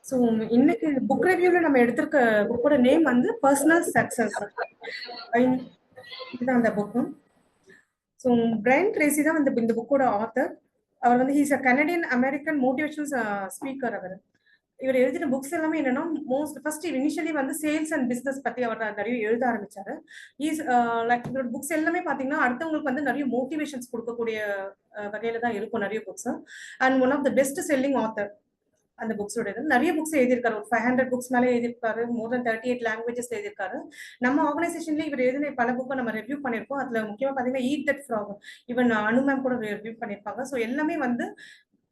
So இன்னைக்கு book ரிவ்யூல நம்ம எடுத்திருக்க புக்கோட நேம் வந்து பர்சனல் சக்சஸ். இதுதான் அந்த புக்கு. ஸோ பிரையன் ட்ரேசி தான் வந்து இந்த புக்கோட ஆத்தர். அவர் வந்து he's a Canadian American motivational speaker. இவர் எழுதின புக்ஸ் எல்லாமே என்னன்னா ஃபர்ஸ்ட் இனிஷியலி வந்து சேல்ஸ் அண்ட் பிசினஸ் பத்தி அவர் நிறைய எழுத ஆரம்பிச்சாரு. இஸ் லைக் இவரோட புக்ஸ் எல்லாமே பாத்தீங்கன்னா அடுத்தவங்களுக்கு வந்து நிறைய மோட்டிவேஷன்ஸ் கொடுக்கக்கூடிய வகையில தான் இருக்கும் நிறைய books. And one of the best selling author அந்த புக்ஸோட நிறைய புக்ஸ் எழுதியிருக்காரு. ஒரு 500 புக்ஸ் மேலே எழுதியிருக்காரு. மோர் தென் 38 லாங்குவேஜஸ் எழுதியிருக்காரு. நம்ம ஆர்கனைசேஷன்ல இவர் எழுதின பல புக்கை நம்ம ரிவ்யூ பண்ணியிருக்கோம். அதுல முக்கியமா பாத்தீங்கன்னா ஈட் தட் ஃப்ராக், ஈவன் அனுமேம் கூட ரிவ்யூ பண்ணியிருப்பாங்க. ஸோ எல்லாமே வந்து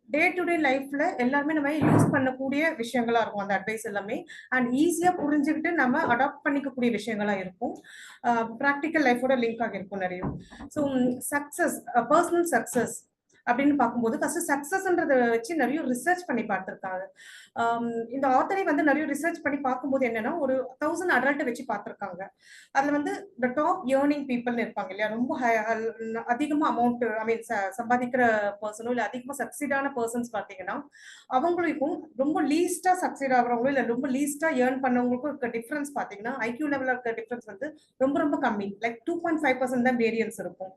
டே டு டே லைஃப்ல எல்லாருமே நம்ம யூஸ் பண்ணக்கூடிய விஷயங்களா இருக்கும் அந்த அட்வைஸ் எல்லாமே. அண்ட் ஈஸியா புரிஞ்சுக்கிட்டு நம்ம அடாப்ட் பண்ணிக்கக்கூடிய விஷயங்களா இருக்கும். ப்ராக்டிக்கல் லைஃபோட லிங்க் ஆகிருக்கும் நிறைய. ஸோ சக்சஸ், பர்சனல் சக்சஸ் அப்படின்னு பார்க்கும்போது ஃபர்ஸ்ட் சக்சஸ்ன்றத வச்சு நிறைய ரிசர்ச் பண்ணி பார்த்திருக்காங்க. இந்த ஆத்தரை வந்து நிறைய ரிசர்ச் பண்ணி பார்க்கும்போது என்னன்னா ஒரு 1000 அடல்ட் வச்சு பார்த்திருக்காங்க. அதுல வந்து இந்த டாப் ஏர்னிங் பீப்புள்னு இருப்பாங்க இல்லையா, ரொம்ப அதிகமா அமௌண்ட் சம்பாதிக்கிற பர்சனோ இல்ல அதிகமா சக்சீடான பர்சன்ஸ் பாத்தீங்கன்னா அவங்களுக்கும் ரொம்ப லீஸ்டா சக்சீட் ஆகுறவங்களும் இல்ல ரொம்ப லீஸ்டா ஏர்ன் பண்ணவங்களுக்கும் இருக்க டிஃபரன்ஸ் பாத்தீங்கன்னா ஐக்யூ லெவல்ல இருக்க டிஃபரன்ஸ் வந்து ரொம்ப ரொம்ப கம்மி. லைக் 2.5% தான் வேரியன்ஸ் இருக்கும்.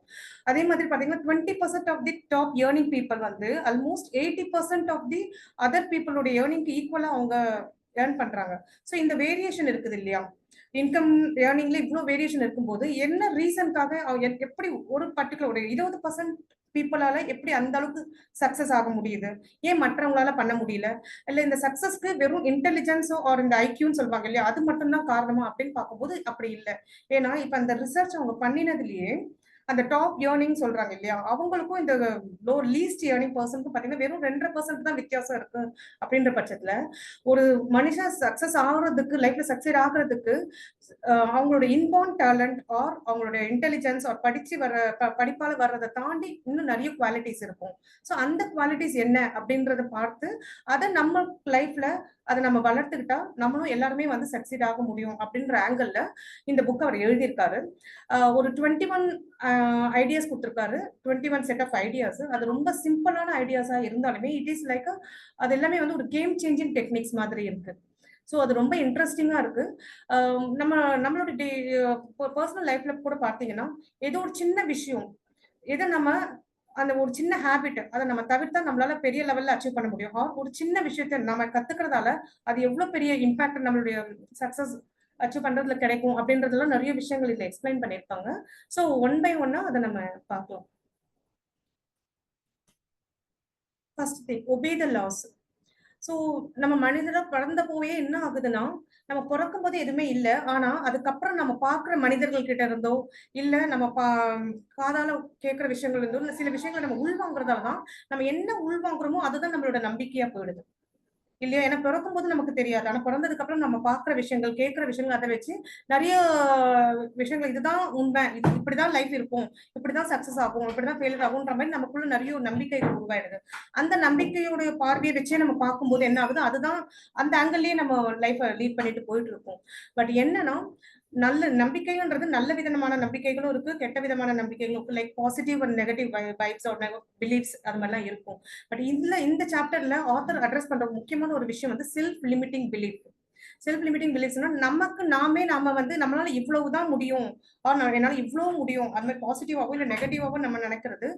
அதே மாதிரி பாத்தீங்கன்னா 20% of the top earning people வந்து ஆல்மோஸ்ட் 80% ஆஃப் தி அதர் பீப்புளோட ஏர்னிங்க்கு ஈக்குவலா அவங்க ஏர்ன் பண்றாங்க. ஸோ இந்த வேரியேஷன் இருக்குது இல்லையா, இன்கம் ஏர்னிங்ல இவ்வளவு வேரியேஷன் இருக்கும்போது என்ன ரீசனுக்காக எப்படி ஒரு பர்டிகுலர் ஒரு 20% பீப்புளால எப்படி அந்த அளவுக்கு சக்சஸ் ஆக முடியுது, ஏன் மற்றவங்களால பண்ண முடியல? இல்ல இந்த சக்சஸ்க்கு வெறும் இன்டெலிஜென்ஸோ ஆர் இந்த ஐக்யூன்னு சொல்லுவாங்க இல்லையா, அது மட்டும்தான் காரணமா அப்படின்னு பார்க்கும்போது அப்படி இல்லை. ஏன்னா இப்ப அந்த ரிசர்ச் அவங்க பண்ணினதுலயே அந்த டாப் ஏர்னிங் சொல்றாங்க இல்லையா, அவங்களுக்கும் இந்த லோ லீஸ்ட் ஏர்னிங் பர்சனுக்கும் பாத்தீங்கன்னா வெறும் 2% தான் வித்தியாசம் இருக்கு. அப்படின்ற பட்சத்துல ஒரு மனுஷன் சக்சஸ் ஆகுறதுக்கு, லைஃப்ல சக்சஸ் ஆகுறதுக்கு அவங்களோட இன்பார்ன் டேலண்ட் ஆர் அவங்களோட இன்டெலிஜென்ஸ் ஆர் படிச்சு வர படிப்பால வர்றதை தாண்டி இன்னும் நிறைய குவாலிட்டிஸ் இருக்கும். ஸோ அந்த குவாலிட்டிஸ் என்ன அப்படின்றத பார்த்து அதை நம்ம லைஃப்ல அதை நம்ம வளர்த்துக்கிட்டா நம்மளும் எல்லாருமே வந்து சக்சீட் ஆக முடியும் அப்படின்ற ஆங்கிள் இந்த புக் அவர் எழுதியிருக்காரு. ஒரு 21 ஐடியாஸ் கொடுத்துருக்காரு. 21 செட் ஆஃப் ஐடியாஸ். அது ரொம்ப சிம்பிளான ஐடியாஸா இருந்தாலுமே இட் இஸ் லைக் அது எல்லாமே வந்து ஒரு கேம் சேஞ்சிங் டெக்னிக்ஸ் மாதிரி இருக்கு. ஸோ அது ரொம்ப இன்ட்ரெஸ்டிங்கா இருக்கு. நம்மளோட பர்சனல் லைஃப்ல கூட பார்த்தீங்கன்னா ஏதோ ஒரு சின்ன விஷயம், எதை நம்ம அந்த ஒரு சின்ன ஹேபிட் அதை நம்ம தவிர்த்தா நம்மளால பெரிய லெவல்ல அச்சீவ் பண்ண முடியும். ஒரு சின்ன விஷயத்த நம்ம கத்துக்கிறதால அது எவ்வளவு பெரிய இம்பாக்ட் நம்மளுடைய சக்சஸ் அச்சீவ் பண்றதுல கிடைக்கும் அப்படின்றதெல்லாம் நிறைய விஷயங்கள் இதுல எக்ஸ்பிளைன் பண்ணியிருப்பாங்க. ஸோ ஒன் பை ஒன்னா அதை நம்ம பார்க்கலாம். First thing, obey the laws. So நம்ம மனிதரா பிறந்த போயே என்ன ஆகுதுன்னா, நம்ம பிறக்கும் போது எதுவுமே இல்லை. ஆனா அதுக்கப்புறம் நம்ம பார்க்குற மனிதர்கள் கிட்ட இருந்தோ இல்ல நம்ம காதால கேட்கிற விஷயங்கள் இருந்தோ இல்ல சில விஷயங்களை நம்ம உள்வாங்குறதால தான் நம்ம என்ன உள்வாங்குறோமோ அதுதான் நம்மளோட நம்பிக்கையா போயிடுது இல்லையா. ஏன்னா பிறக்கும் போது நமக்கு தெரியாது. ஆனா பிறந்ததுக்கு அப்புறம் நம்ம பாக்குற விஷயங்கள், கேட்கிற விஷயங்கள், அதை வச்சு நிறைய விஷயங்கள் இதுதான் உண்மை, இது இப்படிதான் லைஃப் இருக்கும், இப்படிதான் சக்சஸ் ஆகும், இப்படிதான் ஃபெயிலியர் ஆகும்ன்ற மாதிரி நமக்குள்ள நிறைய நம்பிக்கைகள் உருவாயிடுது. அந்த நம்பிக்கையோட பார்வையை வச்சே நம்ம பார்க்கும்போது என்ன ஆகுது, அதுதான் அந்த ஆங்கிள்லயே நம்ம லைஃபை லீட் பண்ணிட்டு போயிட்டு இருக்கோம். பட் என்னன்னா நல்ல நம்பிக்கைன்றது நல்ல விதமான நம்பிக்கைகளும் இருக்கு, கெட்ட விதமான நம்பிக்கைகளும் இருக்கு. Like positive and negative vibes or beliefs அது மாதிரிலாம் இருக்கும். பட் இந்த சாப்டர்ல ஆத்தர் அட்ரஸ் பண்ற முக்கியமான ஒரு விஷயம் வந்து self limiting belief. Self limiting பிலீஃப்ஸ்னா நமக்கு நாம வந்து நம்மளால இவ்வளவுதான் முடியும், என்னால இவ்வளவு முடியும், அது மாதிரி பாசிட்டிவாவோ இல்ல நெகட்டிவாவோ நம்ம நினைக்கிறது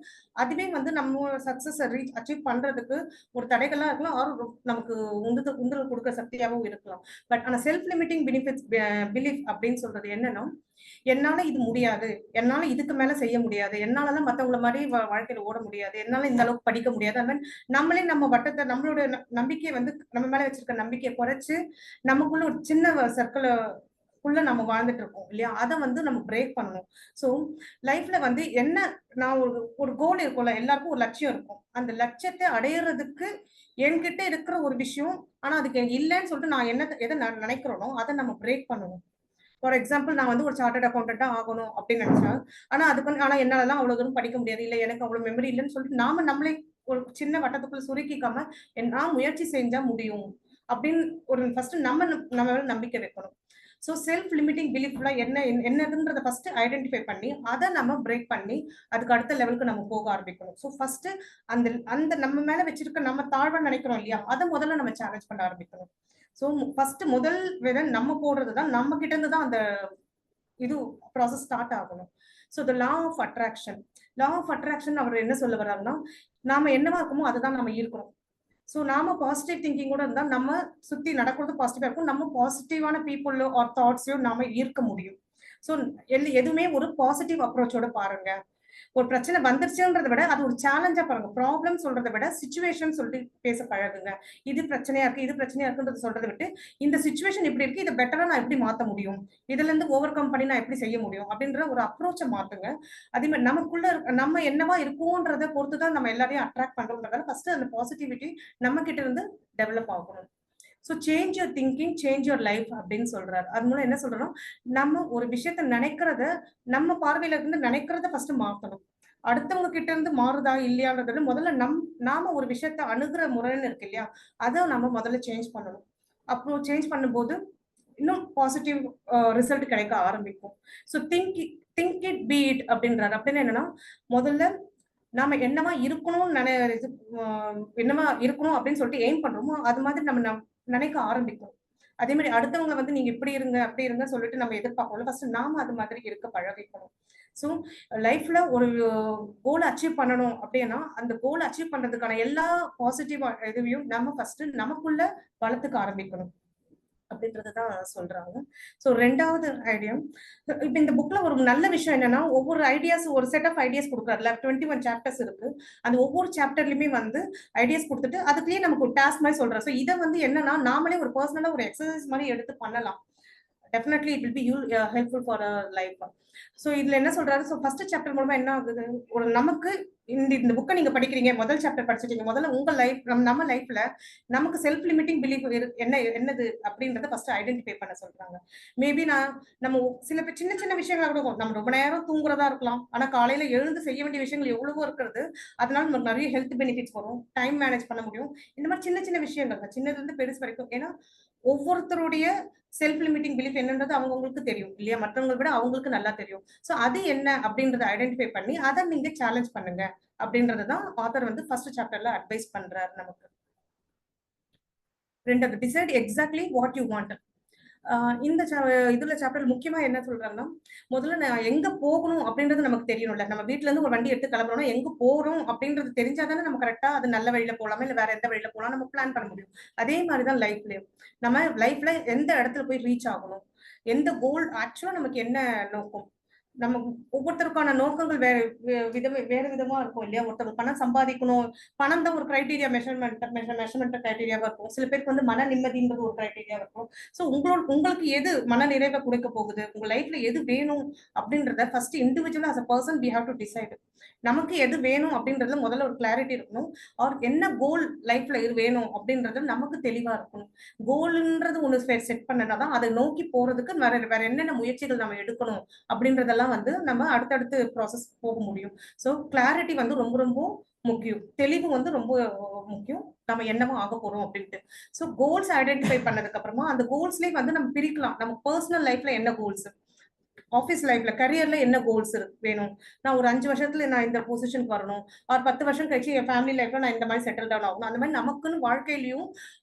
அதுவே வந்து நம்ம சக்சஸ் ரீச் அச்சீவ் பண்றதுக்கு ஒரு தடைகளா இருக்கலாம், ஆர் நமக்கு உந்துதல் கொடுக்க சக்தியாகவும் இருக்கலாம். பட் ஆனா செல்ஃப் லிமிட்டிங் பிலீஃப் அப்படின்னு சொல்றது என்னன்னா, என்னால இது முடியாது, என்னால இதுக்கு மேல செய்ய முடியாது, என்னாலதான் மத்தவங்கள மாதிரி வாழ்க்கையில ஓட முடியாது, என்னால இந்த அளவுக்கு படிக்க முடியாது, அந்த மாதிரி நம்மளே நம்ம வட்டத்தை நம்மளோட நம்பிக்கையை வந்து நம்ம மேல வச்சிருக்க நம்பிக்கையை குறைச்சு நமக்குள்ள ஒரு சின்ன சர்க்கிள் குள்ள நம்ம வாழ்ந்துட்டு இருக்கோம் இல்லையா, அதை வந்து நம்ம பிரேக் பண்ணணும். ஸோ லைஃப்ல வந்து என்ன, நான் ஒரு கோல் இருக்கும்ல, எல்லாருக்கும் ஒரு லட்சியம் இருக்கும். அந்த லட்சியத்தை அடையிறதுக்கு என்கிட்ட இருக்கிற ஒரு விஷயம், ஆனா அதுக்கு இல்லைன்னு சொல்லிட்டு நான் எதை நினைக்கிறோனோ அதை நம்ம பிரேக் பண்ணணும். ஃபார் எக்ஸாம்பிள், நான் வந்து ஒரு சார்ட்டர்ட் அக்கௌண்டண்டா ஆகணும் அப்படின்னு நினைச்சா, ஆனா என்னாலலாம் அவ்வளவு தூரம் படிக்க முடியாது, இல்ல எனக்கு அவ்வளவு மெமரி இல்லைன்னு சொல்லிட்டு நம்மளே ஒரு சின்ன வட்டத்துக்குள்ள சுருக்கிக்காம நான் முயற்சி செஞ்சா முடியும் அப்படின்னு ஒரு ஃபர்ஸ்ட் நம்ம நம்ம நம்பிக்கை வைக்கணும். ஸோ செல்ஃப் லிமிட்டிங் பிலீஃப்லாம் என்னதுன்றத ஃபர்ஸ்ட் ஐடென்டிஃபை பண்ணி அதை நம்ம பிரேக் பண்ணி அதுக்கு அடுத்த லெவலுக்கு நம்ம போக ஆரம்பிக்கணும். ஸோ ஃபர்ஸ்ட் அந்த அந்த நம்ம மேல வச்சிருக்க நம்ம தாழ்வா நினைக்கிறோம் இல்லையா, அதை முதல்ல நம்ம சேலஞ்ச் பண்ண ஆரம்பிக்கணும். ஸோ ஃபர்ஸ்ட் முதல் விதை நம்ம போடுறதுதான், நம்ம கிட்ட இருந்து தான் அந்த இது ப்ராசஸ் ஸ்டார்ட் ஆகணும். So the law of attraction. Law of attraction அவர் என்ன சொல்ல வர்றாருன்னா, நாம என்னவா இருக்கோமோ அதை தான் நம்ம ஈர்க்கிறோம். ஸோ நாம பாசிட்டிவ் திங்கிங் கூட இருந்தா நம்ம சுத்தி நடக்கிறது பாசிட்டிவா இருக்கும். நம்ம பாசிட்டிவான பீப்புளோ ஆர் தாட்ஸையோ நாம ஈர்க்க முடியும். ஸோ எதுவுமே ஒரு பாசிட்டிவ் அப்ரோச்சோட பாருங்க. ஒரு பிரச்சனை வந்துருச்சுன்றதை விட அது ஒரு சேலஞ்சா பாருங்க. ப்ராப்ளம் சொல்றதை விட சிச்சுவேஷன் சொல்லிட்டு பேச பழகுங்க. இது பிரச்சனையா இருக்கு, இது பிரச்சனையா இருக்குன்றது சொல்றதை விட்டு இந்த சிச்சுவேஷன் இப்படி இருக்கு, இதை பெட்டரா நான் எப்படி மாத்த முடியும், இதுல இருந்து ஓவர் கம் பண்ணி நான் எப்படி செய்ய முடியும் அப்படின்ற ஒரு அப்ரோச்சை மாத்துங்க. அதே மாதிரி நமக்குள்ள நம்ம என்னவா இருக்கும்ன்றதை பொறுத்துதான் நம்ம எல்லாரையும் அட்ராக்ட் பண்றோம்ன்றதால ஃபர்ஸ்ட் அந்த பாசிட்டிவிட்டி நம்ம கிட்ட இருந்து டெவலப் ஆகணும். So change your thinking, change your life அப்படின்னு சொல்றாரு. அது மூலம் என்ன சொல்றோம், நம்ம ஒரு விஷயத்த நினைக்கிறத நம்ம பார்வையில இருந்து நினைக்கிறத ஃபர்ஸ்ட் மாத்தணும். அடுத்தவங்க கிட்ட இருந்து மாறுதா இல்லையான்றத முதல்ல நாம ஒரு விஷயத்த அணுகிற முறைன்னு இருக்கு இல்லையா, அதை நம்ம முதல்ல சேஞ்ச் பண்ணணும். அப்புறம் சேஞ்ச் பண்ணும்போது இன்னும் பாசிட்டிவ் ரிசல்ட் கிடைக்க ஆரம்பிக்கும். So think it be it அப்படின்றாரு. அப்படின்னு என்னன்னா, முதல்ல நாம என்னவா இருக்கணும்னு என்னவா இருக்கணும் அப்படின்னு சொல்லிட்டு எய்ம் பண்றோமோ அது மாதிரி நம்ம நினைக்க ஆரம்பிக்கும். அதே மாதிரி அடுத்தவங்க வந்து நீங்க இப்படி இருங்க அப்படி இருங்க சொல்லிட்டு நம்ம எதிர்பார்க்கணும். ஃபர்ஸ்ட் நாம அது மாதிரி இருக்க பழகிக்கணும். ஸோ லைஃப்ல ஒரு கோல் அச்சீவ் பண்ணணும் அப்படின்னா அந்த கோல் அச்சீவ் பண்றதுக்கான எல்லா பாசிட்டிவ் இதுவையும் நம்ம ஃபர்ஸ்ட் நமக்குள்ள வளர்த்துக்க ஆரம்பிக்கணும் அப்படின்றதுதான் சொல்றாங்க. ஸோ ரெண்டாவது ஐடியா, இப்ப இந்த புக்ல ஒரு நல்ல விஷயம் என்னன்னா, ஒவ்வொரு ஐடியாஸ் ஒரு செட் ஆஃப் ஐடியாஸ் கொடுக்குறாருல. 21 சாப்டர்ஸ் இருக்கு. அந்த ஒவ்வொரு சாப்டர்லயுமே வந்து ஐடியாஸ் கொடுத்துட்டு அதுக்குள்ளேயே நமக்கு ஒரு டாஸ்க் மாதிரி சொல்றாரு. ஸோ இதை வந்து என்னன்னா நாமளே ஒரு பர்சனலா ஒரு எக்ஸசைஸ் மாதிரி எடுத்து பண்ணலாம். Definitely it will be helpful for life. So இதுல என்ன சொல்றாரு, ஸோ ஃபர்ஸ்ட் சாப்டர் மூலமா என்ன ஆகுது, ஒரு நமக்கு இந்த புக்கை நீங்க படிக்கிறீங்க, முதல் சாப்டர் படிச்சிட்டீங்க, முதல்ல உங்க லைஃப் நம்ம லைஃப்ல நமக்கு செல்ஃப் லிமிட்டிங் பிலீஃப் என்னது அப்படின்றத ஃபர்ஸ்ட் ஐடென்டிஃபை பண்ண சொல்றாங்க. மேபி நம்ம சில சின்ன சின்ன விஷயங்களா கூட நம்ம ரொம்ப நேரம் தூங்குறதா இருக்கலாம், ஆனா காலையில எழுந்து செய்ய வேண்டிய விஷயங்கள் எவ்வளவோ இருக்கிறது. அதனால நமக்கு நிறைய ஹெல்த் பெனிஃபிட்ஸ் வரும், டைம் மேனேஜ் பண்ண முடியும். இந்த மாதிரி சின்ன சின்ன விஷயங்கள் சின்னதுல இருந்து பெருசு வரைக்கும். ஏன்னா ஒவ்வொருத்தருடைய செல்ஃப் லிமிட்டிங் பிலீஃப் என்னன்றது அவங்களுக்கு தெரியும் இல்லையா, மற்றவங்களை விட அவங்களுக்கு நல்லா தெரியும். சோ அது என்ன அப்படின்றத ஐடென்டிஃபை பண்ணி அதை நீங்க சேலஞ்ச் பண்ணுங்க அப்படின்றதுதான் ஆத்தர் வந்து ஃபர்ஸ்ட் சாப்டர்ல அட்வைஸ் பண்றாரு நமக்கு. ரெண்டாவது, decide exactly what you want. இந்த இதுல சாப்டர் முக்கியமா என்ன சொல்றாங்கன்னா, முதல்ல நான் எங்க போகணும் அப்படின்றது நமக்கு தெரியணும்ல. நம்ம வீட்டுல இருந்து ஒரு வண்டி எடுத்து கிளம்புறோம்னா எங்க போறோம் அப்படின்றது தெரிஞ்சாதானே நம்ம கரெக்டா அது நல்ல வழியில போலாமா இல்ல வேற எந்த வழியில போலாம் நம்ம பிளான் பண்ண முடியும். அதே மாதிரிதான் லைஃப்லயும் நம்ம லைஃப்ல எந்த இடத்துல போய் ரீச் ஆகணும், எந்த கோல் ஆக்சுவலா நமக்கு என்ன நோக்கம். நம்ம ஒவ்வொருத்தருக்கான நோக்கங்கள் வேற விதமா இருக்கும் இல்லையா. ஒருத்தர் பணம் சம்பாதிக்கணும், பணம் தான் ஒரு கிரைட்டீரியா, மெஷர்மெண்ட் கிரைட்டீரியாவா இருக்கும். சில பேருக்கு வந்து மன நிம்மதின்றது ஒரு கிரைட்டீரியா இருக்கும். சோ உங்களுக்கு எது மன நிறைவை கொடுக்க போகுது, உங்க லைஃப்ல எது வேணும் அப்படின்றத first இண்டிவிஜுவலா as a person we have to decide. நமக்கு எது வேணும் அப்படின்றதுல முதல்ல ஒரு கிளாரிட்டி இருக்கணும். ஆர் என்ன கோல் லைஃப்ல இது வேணும் அப்படின்றது நமக்கு தெளிவா இருக்கணும். கோல்ன்றது ஒண்ணு செட் பண்ணனாதான் அதை நோக்கி போறதுக்கு வேற என்னென்ன முயற்சிகள் நம்ம எடுக்கணும் அப்படின்றதெல்லாம் வந்து நம்ம அடுத்தடுத்து ப்ராசஸ் போக முடியும். ஸோ கிளாரிட்டி வந்து ரொம்ப ரொம்ப முக்கியம். தெளிவு வந்து ரொம்ப முக்கியம். நம்ம என்னவோ ஆக போறோம் அப்படின்ட்டு. ஸோ கோல்ஸ் ஐடென்டிஃபை பண்ணதுக்கு அப்புறமா அந்த கோல்ஸ்லயே வந்து நம்ம பிரிக்கலாம். நம்ம பர்சனல் லைஃப்ல என்ன கோல்ஸ், ஆஃபீஸ் லைஃப்ல கரியர்ல என்ன கோல்ஸ் வேணும், நான் ஒரு 5 வருஷத்துல நான் இந்த பொசிஷனுக்கு வரணும், ஒரு 10 வருஷம் கழிச்சு என் ஃபேமிலி லைஃப்ல நான் இந்த மாதிரி செட்டில் டவுன் ஆகணும். அந்த மாதிரி நமக்குன்னு வாழ்க்கையிலயும்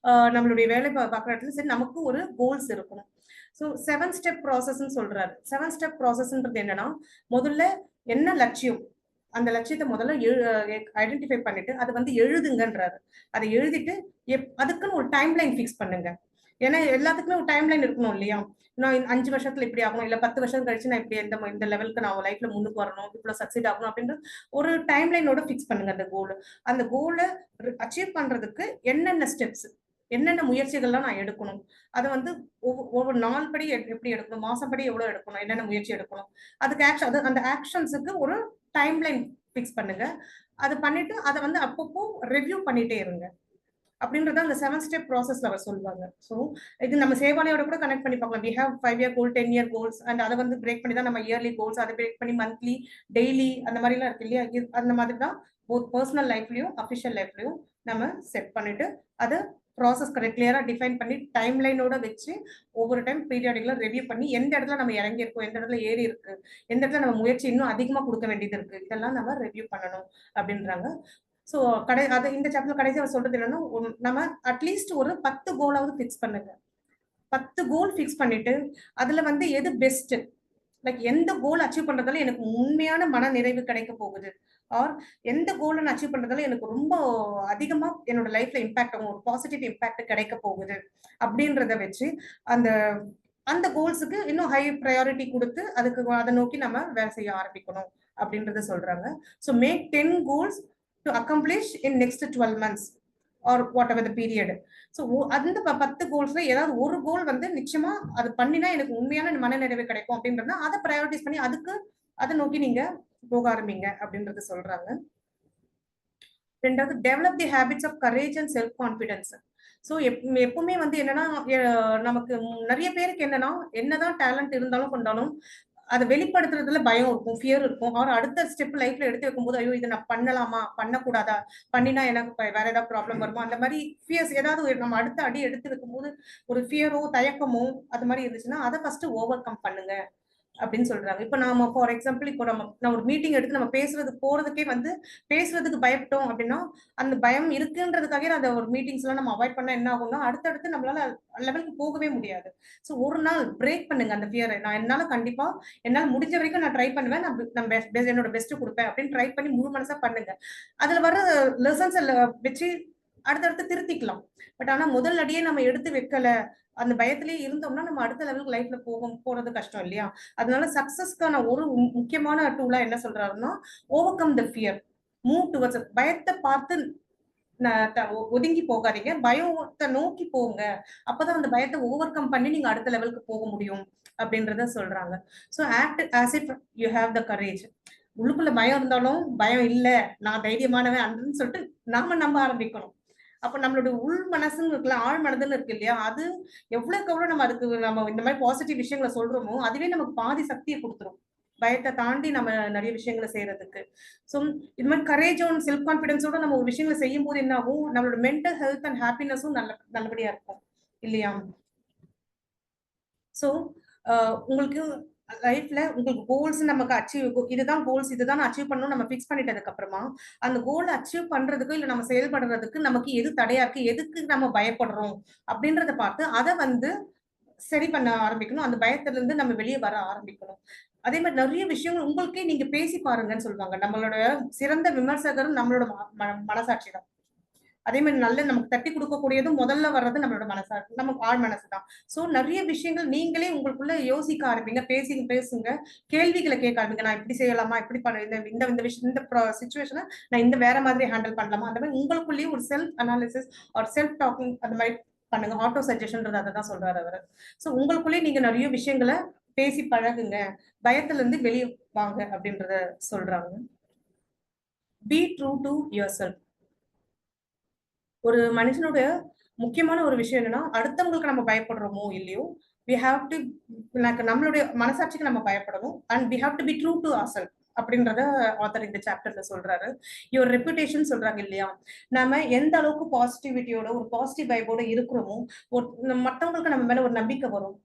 நம்மளுடைய வேலை பார்க்குற இடத்துல சரி நமக்கு ஒரு கோல்ஸ் இருக்கணும். ஸோ 7 ஸ்டெப் ப்ராசஸ்ன்னு சொல்றாரு. 7 ஸ்டெப் ப்ராசஸ்ன்றது என்னன்னா, முதல்ல என்ன லட்சியம், அந்த லட்சியத்தை முதல்ல ஐடென்டிஃபை பண்ணிட்டு அதை வந்து எழுதுங்கன்றாரு. அதை எழுதிட்டு அதுக்குன்னு ஒரு டைம் லைன் ஃபிக்ஸ் பண்ணுங்க. ஏன்னா எல்லாத்துக்குமே ஒரு டைம் லைன் இருக்கணும் இல்லையா. நான் 5 வருஷத்துல இப்படி ஆகணும், இல்ல 10 வருஷம் கழிச்சு நான் இப்படி இந்த லெவலுக்கு நான் லைஃப்ல முன்னுக்கு வரணும், இவ்வளவு சக்சீட் ஆகணும் அப்படின்ற ஒரு டைம் லைனோட ஃபிக்ஸ் பண்ணுங்க. அந்த கோலை அச்சீவ் பண்றதுக்கு என்னென்ன ஸ்டெப்ஸ், என்னென்ன முயற்சிகள்லாம் நான் எடுக்கணும், அதை வந்து ஒவ்வொரு நாள் படி எப்படி எடுக்கணும், மாசம் படி எவ்வளவு எடுக்கணும், என்னென்ன முயற்சி எடுக்கணும், அதுக்கு ஆக்ஷன், அந்த ஆக்ஷன்ஸுக்கு ஒரு டைம் லைன் ஃபிக்ஸ் பண்ணுங்க. அது பண்ணிட்டு அதை வந்து அப்பப்போ ரிவ்யூ பண்ணிட்டே இருங்க அப்படின்றத அந்த 7 ஸ்டெப் ப்ராசஸ்ல அவர் சொல்லுவாங்க. ஸோ இது நம்ம சேவாலையோட கூட கனெக்ட் பண்ணி பார்க்கலாம். We have 5 year goal, 10 year goals, and அதை வந்து பிரேக் பண்ணி தான் நம்ம இயர்லி கோல்ஸ், அதை பிரேக் பண்ணி மந்த்லி, டெய்லி அந்த மாதிரிலாம் இருக்கு இல்லையா. அந்த மாதிரி தான் போத் பர்சனல் லைஃப்லயும் அஃபிஷியல் லைஃப்லயும் நம்ம செட் பண்ணிட்டு அதை ப்ராசஸ் கிளியரா டிஃபைன் பண்ணி டைம்லைனோட வச்சு ஒவ்வொரு டைம் பீரியாடிக்கலா ரிவ்யூ பண்ணி எந்த இடத்துல நம்ம இறங்கி இருக்கோம், எந்த இடத்துல ஏறி இருக்கு, எந்த இடத்துல நம்ம முயற்சி இன்னும் அதிகமா கொடுக்க வேண்டியது இருக்கு, இதெல்லாம் நம்ம ரிவ்யூ பண்ணணும் அப்படின்றாங்க. ஸோ இந்த சாப்டர் கடைசி அவர் சொல்றது என்னன்னா, நம்ம அட்லீஸ்ட் ஒரு 10 கோலாவது ஃபிக்ஸ் பண்ணுங்க. 10 கோல் ஃபிக்ஸ் பண்ணிட்டு அதுல வந்து எது பெஸ்ட், லைக் எந்த கோல் அச்சீவ் பண்றதால எனக்கு உண்மையான மன நிறைவு கிடைக்க போகுது, ஆர் எந்த கோலை நான் அச்சீவ் பண்றதால எனக்கு ரொம்ப அதிகமா என்னோட லைஃப்ல இம்பாக்ட் ஆகும், ஒரு பாசிட்டிவ் இம்பாக்ட் கிடைக்க போகுது அப்படின்றத வச்சு அந்த அந்த கோல்ஸுக்கு இன்னும் ஹை ப்ரையாரிட்டி கொடுத்து அதுக்கு அதை நோக்கி நம்ம வேலை செய்ய ஆரம்பிக்கணும் அப்படின்றத சொல்றாங்க. So make 10 goals to accomplish in next 12 months or whatever the period. So அந்த 10 கோல்ஸ்ல ஏதாவது ஒரு கோல் வந்து நிச்சயமா அது பண்ணினா எனக்கு உண்மையான மனநிறைவு கிடைக்கும் அப்படின்றத அதை ப்ரையாரிட்டிஸ் பண்ணி அதுக்கு அதை நோக்கி நீங்க போக ஆரம்பிங்க அப்படின்றது சொல்றாங்க. ரெண்டாவது, develop the habits of courage and self confidence. So எப்பவுமே வந்து என்னன்னா, நமக்கு நிறைய பேருக்கு என்னன்னா, என்னதான் டேலண்ட் இருந்தாலும் கொண்டாலும் அதை வெளிப்படுத்துறதுல பயம் இருக்கும், ஃபியர் இருக்கும். அவர் அடுத்த ஸ்டெப் லைஃப்ல எடுத்து வைக்கும்போது, ஐயோ இதை நான் பண்ணலாமா, பண்ணக்கூடாதா, பண்ணினா எனக்கு வேற ஏதாவது ப்ராப்ளம் வருமா, அந்த மாதிரி ஃபியர்ஸ் ஏதாவது நம்ம அடுத்த அடி எடுத்து வைக்கும்போது ஒரு ஃபியரோ தயக்கமோ அது மாதிரி இருந்துச்சுன்னா அதை ஃபர்ஸ்ட் ஓவர் கம் பண்ணுங்க அப்படின்னு சொல்றாங்க. இப்ப நாம ஃபார் எக்ஸாம்பிள் இப்போ நம்ம ஒரு மீட்டிங் எடுத்து நம்ம போறதுக்கே வந்து பேசுறதுக்கு பயப்பட்டோம் அப்படின்னா, அந்த பயம் இருக்குன்றதுக்காக அந்த ஒரு மீட்டிங்ஸ் எல்லாம் நம்ம அவாய்ட் பண்ணா என்ன ஆகும்னா, அடுத்தடுத்து நம்மளால லெவலுக்கு போகவே முடியாது. ஸோ ஒரு நாள் பிரேக் பண்ணுங்க அந்த ஃபியரை. நான் என்னால முடிஞ்ச வரைக்கும் நான் ட்ரை பண்ணுவேன், நான் என்னோட பெஸ்ட் கொடுப்பேன் அப்படின்னு ட்ரை பண்ணி முழு மனசா பண்ணுங்க. அதுல வர லெசன்ஸ் வச்சு அடுத்தடுத்து திருத்திக்கலாம். பட் ஆனா முதல் அடியே நம்ம எடுத்து வைக்கல, அந்த பயத்திலேயே இருந்தோம்னா நம்ம அடுத்த லெவலுக்கு லைஃப்ல போறது கஷ்டம் இல்லையா? அதனால சக்சஸ்க்கான ஒரு முக்கியமான டூலா என்ன சொல்றாருன்னா, over come the fear, move towards. பயத்தை பார்த்து ஒதுங்கி போகாதீங்க, பயத்தை நோக்கி போங்க. அப்பதான் அந்த பயத்தை ஓவர் கம் பண்ணி நீங்க அடுத்த லெவலுக்கு போக முடியும் அப்படின்றத சொல்றாங்க. So act as if you have the courage. உள்ளுக்குள்ள பயம் இருந்தாலும் பயம் இல்ல, நான் தைரியமானவன் அப்படின்னு சொல்லிட்டு நாம நம்ப ஆரம்பிக்கணும். அப்ப நம்மளோட உள் மனசுன்னு இருக்குல்ல, ஆழ் மனதுன்னு இருக்கு இல்லையா, அது எவ்வளவு நம்ம இந்த மாதிரி பாசிட்டிவ் விஷயங்களை சொல்றோமோ அதுவே நமக்கு பாதி சக்தியை கொடுத்துரும், பயத்தை தாண்டி நம்ம நிறைய விஷயங்களை செய்யறதுக்கு. ஸோ இது மாதிரி கரேஜோட செல்ஃப் கான்பிடன்ஸோட நம்ம ஒரு விஷயங்களை செய்யும் போது என்ன ஆகும், நம்மளோட மென்டல் ஹெல்த் அண்ட் ஹாப்பினஸும் நல்லபடியா இருக்கும் இல்லையா? ஸோ உங்களுக்கு லைஃப்ல உங்களுக்கு கோல்ஸ் நமக்கு இதுதான் கோல்ஸ், இதுதான் அச்சீவ் பண்ணணும் நம்ம ஃபிக்ஸ் பண்ணிட்டதுக்கு அப்புறமா அந்த கோல் அச்சீவ் பண்றதுக்கு இல்ல நம்ம செயல்படுறதுக்கு நமக்கு எது தடையா இருக்கு, எதுக்கு நம்ம பயப்படுறோம் அப்படின்றத பார்த்து அதை வந்து சரி பண்ண ஆரம்பிக்கணும். அந்த பயத்துல இருந்து நம்ம வெளியே வர ஆரம்பிக்கணும். அதே மாதிரி நிறைய விஷயங்கள் உங்களுக்கே நீங்க பேசி பாருங்கன்னு சொல்லுவாங்க. நம்மளோட சிறந்த விமர்சகரும் நம்மளோட மனசாட்சி தான். அதே மாதிரி நமக்கு தட்டி கொடுக்கக்கூடியதும் முதல்ல வர்றது நம்மளோட மனசாட்சி, நமக்கு ஆழ் மனசு தான். சோ நிறைய விஷயங்கள் நீங்களே உங்களுக்குள்ள யோசிக்க ஆரம்பிங்க, பேசுங்க, கேள்விகளை கேட்க ஆரம்பிங்க. நான் இப்படி செய்யலாமா, இப்படி பண்ண இந்த இந்த விஷயம், இந்த சிச்சுவேஷனை நான் இந்த வேற மாதிரி ஹேண்டில் பண்ணலாமா, அந்த மாதிரி உங்களுக்குள்ளேயே ஒரு செல்ஃப் அனாலிசிஸ் ஒரு செல்ஃப் டாக்கிங் அந்த மாதிரி பண்ணுங்க. ஆட்டோ சஜஷன்றது அதை தான் சொல்றாரு அவரு. சோ உங்களுக்குள்ளேயே நீங்க நிறைய விஷயங்களை பேசி பழகுங்க, பயத்துல இருந்து வெளியே வாங்க அப்படின்றத சொல்றாங்க. Be true to your self. ஒரு மனுஷனோட முக்கியமான ஒரு விஷயம் என்னன்னா, அடுத்தவங்களுக்கு நம்ம பயப்படுறோமோ இல்லையோ, we have to நம்மளுடைய மனசாட்சிக்கு நம்ம பயப்படணும், and we have to be true to ourselves அப்படின்றத ஆத்தர் இந்த சாப்டர்ல சொல்றாரு. யுவர் ரெப்புடேஷன் சொல்றாங்க இல்லையா, நம்ம எந்த அளவுக்கு பாசிட்டிவிட்டியோட ஒரு பாசிட்டிவ் வைபோட இருக்கிறோமோ மற்றவங்களுக்கு நம்ம மேல ஒரு நம்பிக்கை வரும்.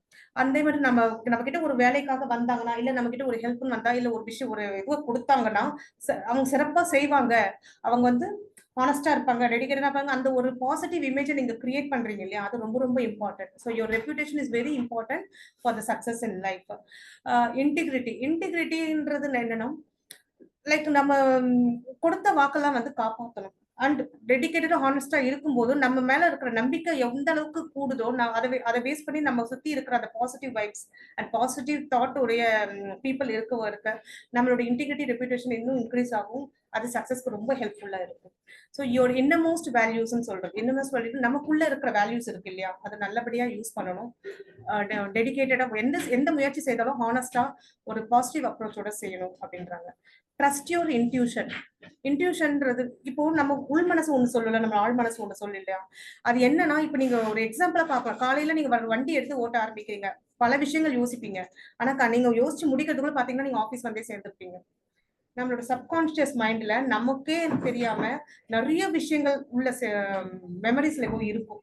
அதே மாதிரி நம்ம கிட்ட ஒரு வேலைக்காக வந்தாங்கன்னா, இல்ல நம்ம கிட்ட ஒரு ஹெல்ப்னு வந்தா, இல்ல ஒரு விஷயம் ஒரு இதுவை கொடுத்தாங்கன்னா அவங்க சிறப்பா செய்வாங்க, அவங்க வந்து ஹானஸ்டா இருப்பாங்க, டெடிகேட்டடா இருப்பாங்க. அந்த ஒரு பாசிட்டிவ் இமேஜை நீங்க கிரியேட் பண்றீங்க இல்லையா, அது ரொம்ப ரொம்ப important. So your reputation is very important for the success in life. இன்டிகிரிட்டின்றது என்னன்னா, லைக் நம்ம கொடுத்த வாக்கெல்லாம் வந்து காப்பாற்றணும். அண்ட் டெடிகேட்டடா ஹானஸ்டா இருக்கும்போது நம்ம மேல இருக்கிற நம்பிக்கை எந்த அளவுக்கு கூடுதோ, அதை பேஸ் பண்ணி நம்ம சுத்தி இருக்கிற அந்த positive vibes and positive thought உடைய பீப்புள் இருக்க நம்மளோட இன்டிகிரிட்டி ரெப்யூட்டேஷன் இன்னும் இன்க்ரீஸ் ஆகும். அது சக்சஸ்க்கு ரொம்ப ஹெல்ப்ஃபுல்லா இருக்கும். ஸோ யோர் இன்னமோஸ்ட் வேல்யூஸ்ன்னு சொல்றது, இன்னமோஸ்ட் வேல்யூ நமக்குள்ள இருக்கிற வேல்யூஸ் இருக்கு இல்லையா, அதை நல்லபடியா யூஸ் பண்ணணும். டெடிகேட்டடா எந்த முயற்சி செய்தாலும் ஹானஸ்டா ஒரு பாசிட்டிவ் அப்ரோச்சோட செய்யணும் அப்படின்றாங்க. ட்ரஸ்ட் யுவர் இன்ட்யூஷன்ன்றது இப்போ நம்ம உள் மனசு ஒண்ணு சொல்லல, நம்ம ஆழ் மனசு ஒண்ணு சொல்லு இல்லையா. அது என்னன்னா, இப்ப நீங்க ஒரு எக்ஸாம்பிளா பார்க்கலாம். காலையில நீங்க வண்டி எடுத்து ஓட்ட ஆரம்பிக்கிறீங்க, பல விஷயங்கள் யோசிப்பீங்க. ஆனா நீங்க யோசிச்சு முடிக்கிறதுக்குள்ள பாத்தீங்கன்னா நீங்க ஆபீஸ் வந்தே சேர்ந்துருப்பீங்க. நம்மளோட சப்கான்சியஸ் மைண்ட்ல நமக்கே தெரியாம நிறைய விஷயங்கள் உள்ள மெமரிஸ்ல போய் இருக்கும்.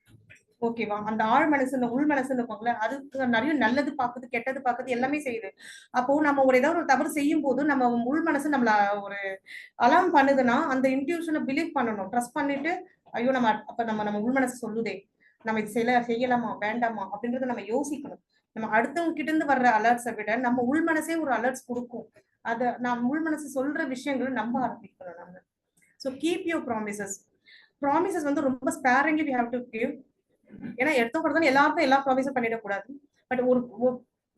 ஓகேவா? அந்த ஆழ் மனசு, இந்த உள் மனசுன்னு இருப்பாங்கல்ல, அதுக்கு நிறைய நல்லது பாக்குது, கெட்டது பாக்குது, எல்லாமே செய்யுது. அப்போ நம்ம ஏதாவது ஒரு தவறு செய்யும் போது நம்ம உள் மனசு நம்மள ஒரு அலாம் பண்ணுதுன்னா, அந்த இன்ட்யூஷனை பிலீவ் பண்ணணும். ட்ரஸ்ட் பண்ணிட்டு, ஐயோ நம்ம அப்ப நம்ம உள் மனசு சொல்லுதே, நம்ம இது செய்யலாமா வேண்டாமா அப்படின்றத நம்ம யோசிக்கணும். நம்ம அடுத்தவங்க கிட்ட இருந்து வர்ற அலர்ட்ஸை விட நம்ம உள் மனசே ஒரு அலர்ட்ஸ் கொடுக்கும். அத நம்ம உள் மனசு சொல்ற விஷயங்களை நம்ப ஆரம்பிக்கணும் நம்ம. So keep your promises. Promises வந்து ரொம்ப sparingly we have to give. ஏன்னா எடுத்தோம் எல்லாருக்கும் எல்லா ப்ராமிஸும் பண்ணிடக்கூடாது. பட் ஒரு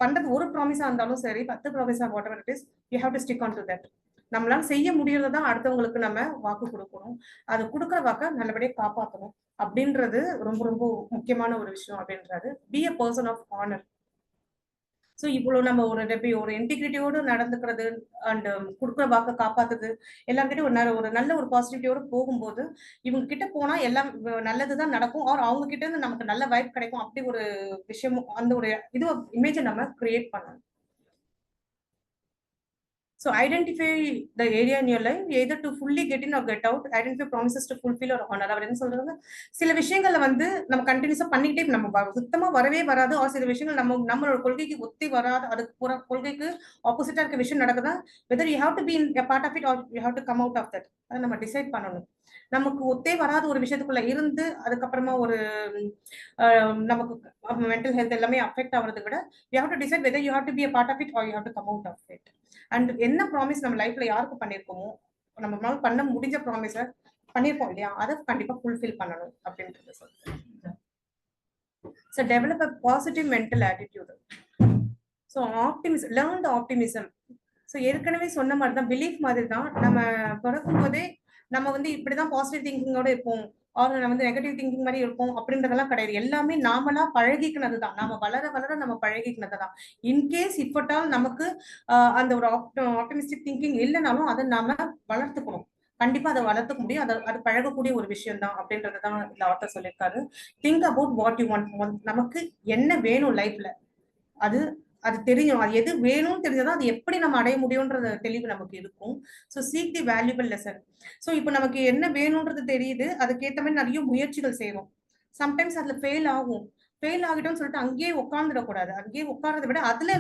பண்றது ஒரு ப்ராமிஸா இருந்தாலும் சரி, 10 ப்ராமிஸா whatever it is, you have to stick on to that. நம்மளால செய்ய முடியறதான் அடுத்தவங்களுக்கு நம்ம வாக்கு கொடுக்கணும். அது கொடுக்குற வாக்க நல்லபடியா காப்பாற்றணும் அப்படின்றது ரொம்ப ரொம்ப முக்கியமான ஒரு விஷயம் அப்படின்றது. Be a person of honour. So இவ்வளவு நம்ம ஒரு இன்டிகிரிட்டியோடு நடந்துக்கிறது அண்ட் கொடுக்குற வாக்க காப்பாத்துது, எல்லார்கிட்டயும் ஒரு நல்ல ஒரு பாசிட்டிவிட்டியோட போகும்போது இவங்க கிட்ட போனா எல்லாம் நல்லதுதான் நடக்கும். ஆர் அவங்க கிட்ட இருந்து நமக்கு நல்ல வைப் கிடைக்கும். அப்படி ஒரு விஷயமும் அந்த ஒரு இது இமேஜை நம்ம கிரியேட் பண்ணணும். So identify the area in your life, either to fully get in or get out. Identify promises to fulfill or honor. அவர் என்ன சொல்றாங்க, சில விஷயங்களை வந்து நம்ம கண்டினியூஸா பண்ணிக்கிட்டே நம்ம சுத்தமா வரவே வராது. ஒரு சில விஷயங்கள் நம்மளோட கொள்கைக்கு ஒத்தி வராது, அதுக்கு கொள்கைக்கு ஆப்போசிட்டா இருக்க விஷயம் நடக்குதா, whether you have to be in part of it or you have to come out of that. அதை நம்ம டிசைட் பண்ணணும். நமக்கு ஒத்தே வராத ஒரு விஷயத்துக்குள்ள இருந்து அதுக்கப்புறமா ஒரு நமக்கு மென்டல் ஹெல்த் எல்லாமே அஃபெக்ட் ஆகிறத விட you have to decide whether you have to be a part of it or you have to come out of it. And என்ன ப்ராமிஸ் நம்ம லைஃப்ல யாருக்கு பண்ணிருக்கோமோ, நம்மளால பண்ண முடிஞ்ச ப்ராமிஸ பண்ணிருப்போம் இல்லையா, அதை கண்டிப்பா ஃபுல்ஃபில் பண்ணணும் அப்படின்றது சொல்றேன். So develop a positive mental attitude. So optimism, learn the optimism. So ஏற்கனவே சொன்ன மாதிரி தான், பிலீஃப் மாதிரி தான். நம்ம பிறக்கும் போதே நம்ம வந்து இப்படிதான் பாசிட்டிவ் திங்கிங்கோட இருப்போம், ஆர் நம்ம வந்து நெகட்டிவ் திங்கிங் மாதிரி இருப்போம் அப்படின்றதெல்லாம் கிடையாது. எல்லாமே நாமளா பழகிக்கினது தான். நாம வளர வளர நம்ம பழகிக்கினது தான். இன்கேஸ் இப்பட்டால் நமக்கு அந்த ஒரு ஆப்டிமிஸ்டிக் திங்கிங் இல்லைனாலும் அதை நாம வளர்த்துக்கணும். கண்டிப்பா அதை வளர்த்துக்க முடியும். அது பழகக்கூடிய ஒரு விஷயம் தான் அப்படின்றதான் இந்த ஆத்தர் சொல்லியிருக்காரு. Think about what you want. நமக்கு என்ன வேணும் லைஃப்ல, அது அது தெரியும். அது எது வேணும்னு தெரிஞ்சதான் அது எப்படி நம்ம அடைய முடியும்ன்ற தெளிவு நமக்கு இருக்கும். So seek the valuable lesson. So இப்போ நமக்கு என்ன வேணும்ன்றது தெரியுது, அதுக்கேற்ற மாதிரி நிறைய முயற்சிகள் செய்வோம். சம்டைம்ஸ் அதுல ஃபெயில் ஆகும். ஃபெயில் ஆகிட்டோம்னு சொல்லிட்டு அங்கேயே உட்காந்துடக்கூடாது. அங்கேயே உட்கார்றதை விட அதுல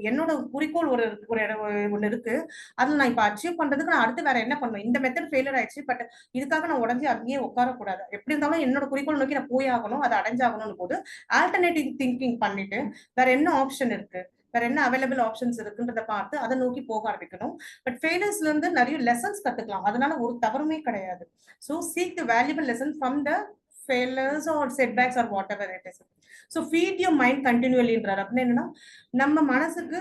என்னோட குறிக்கோள் ஒண்ணு இருக்கு, அதுல நான் இப்ப அச்சீவ் பண்றதுக்கு நான் அடுத்து வேற என்ன பண்ணுவேன். இந்த மெத்தட் ஃபெயிலியர் ஆயிடுச்சு, பட் இதுக்காக நான் உடஞ்சி அங்கேயே உட்காரக்கூடாது. எப்படி இருந்தாலும் என்னோட குறிக்கோள் நோக்கி நான் போய் ஆகணும், அதை அடைஞ்சாகணும் போது ஆல்டர்னேட்டிவ் திங்கிங் பண்ணிட்டு வேற என்ன ஆப்ஷன் இருக்கு, வேற என்ன அவைலபிள் ஆப்ஷன்ஸ் இருக்குன்றத பார்த்து அதை நோக்கி போக ஆரம்பிக்கணும். பட் ஃபெயிலியர்ஸ்ல இருந்து நிறைய லெசன்ஸ் கத்துக்கலாம், அதனால ஒரு தவறுமே கிடையாது. So seek the valuable lesson from the failures or setbacks or whatever it is. So feed your mind continually ன்றார். அப்படின்னு என்னன்னா, நம்ம மனசுக்கு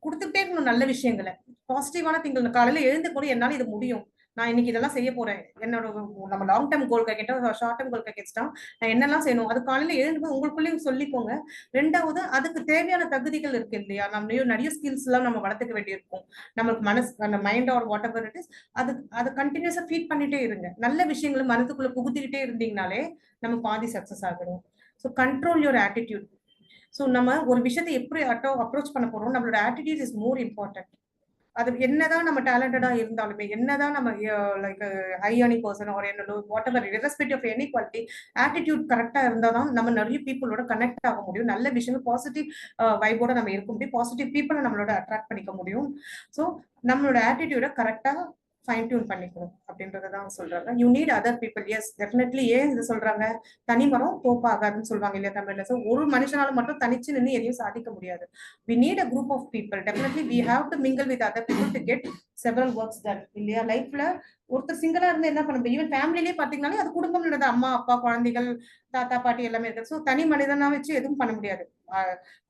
கொடுத்துட்டே இருக்கணும் நல்ல விஷயங்களை, பாசிட்டிவான திங்கள். காலையில எழுந்து கூட என்னால இது முடியும், நான் இன்னைக்கு இதெல்லாம் செய்ய போறேன், என்னோட நம்ம லாங் டேர்ம் கோல் கேட்டா ஷார்ட் டேர்ம் கோல் கேட்டா நான் என்னெல்லாம் செய்யணும், அது காலையில எழுந்து உங்களுக்குள்ளேயும் சொல்லிக்கோங்க. ரெண்டாவது, அதுக்கு தேவையான தகுதிகள் இருக்கு இல்லையா, நம்ம நிறைய ஸ்கில்ஸ் எல்லாம் நம்ம வளர்த்துக்க வேண்டியிருக்கும். நமக்கு மனசு, அந்த mind or whatever it is, அது கண்டினியூஸா ஃபீட் பண்ணிட்டே இருங்க. நல்ல விஷயங்களை மனதுக்குள்ள புகுத்திக்கிட்டே இருந்தீங்கனாலே நம்ம பாதி சக்சஸ் ஆகணும். So control your attitude. So நம்ம ஒரு விஷயத்தை எப்படி அப்ரோச் பண்ண போறோம், நம்மளோட ஆட்டிடியூட் இஸ் மோர் இம்பார்ட்டன்ட். அது என்னதான் நம்ம டேலண்டடா இருந்தாலுமே, என்னதான் நம்ம like high earning person or என்ன whatever irrespective of any quality, attitude கரெக்டா இருந்தாதான் நம்ம நிறைய பீப்புளோட கனெக்ட் ஆக முடியும். நல்ல விஷயங்கள் பாசிட்டிவ் வைபோட நம்ம இருக்க முடியும், பாசிட்டிவ் பீப்புளை நம்மளோட அட்ராக்ட் பண்ணிக்க முடியும். ஸோ நம்மளோட ஆட்டிடியூட கரெக்டா ஃபைன் டியூன் பண்ணிக்கணும் அப்படின்றதான் சொல்றாங்க. You need other people. Yes, definitely. ஏன் இது சொல்றாங்க, தனிமரம் தோப்பாகாதுன்னு சொல்லுவாங்க இல்லையா தமிழ்ல. ஸோ ஒரு மனுஷனால மட்டும் தனிச்சு நின்று எதையும் சாதிக்க முடியாது. We need a group of people. Definitely we have to mingle with other people to get several works done இல்லையா. லைஃப்ல ஒருத்தர் சிங்கிளா இருந்து என்ன பண்ண முடியும், ஈவன் ஃபேமிலிலேயே பாத்தீங்கன்னாலே அது குடும்பம் இல்லது, அம்மா அப்பா குழந்தைகள் தாத்தா பாட்டி எல்லாமே இருக்கு. ஸோ தனி மனிதனா வச்சு எதுவும் பண்ண முடியாது.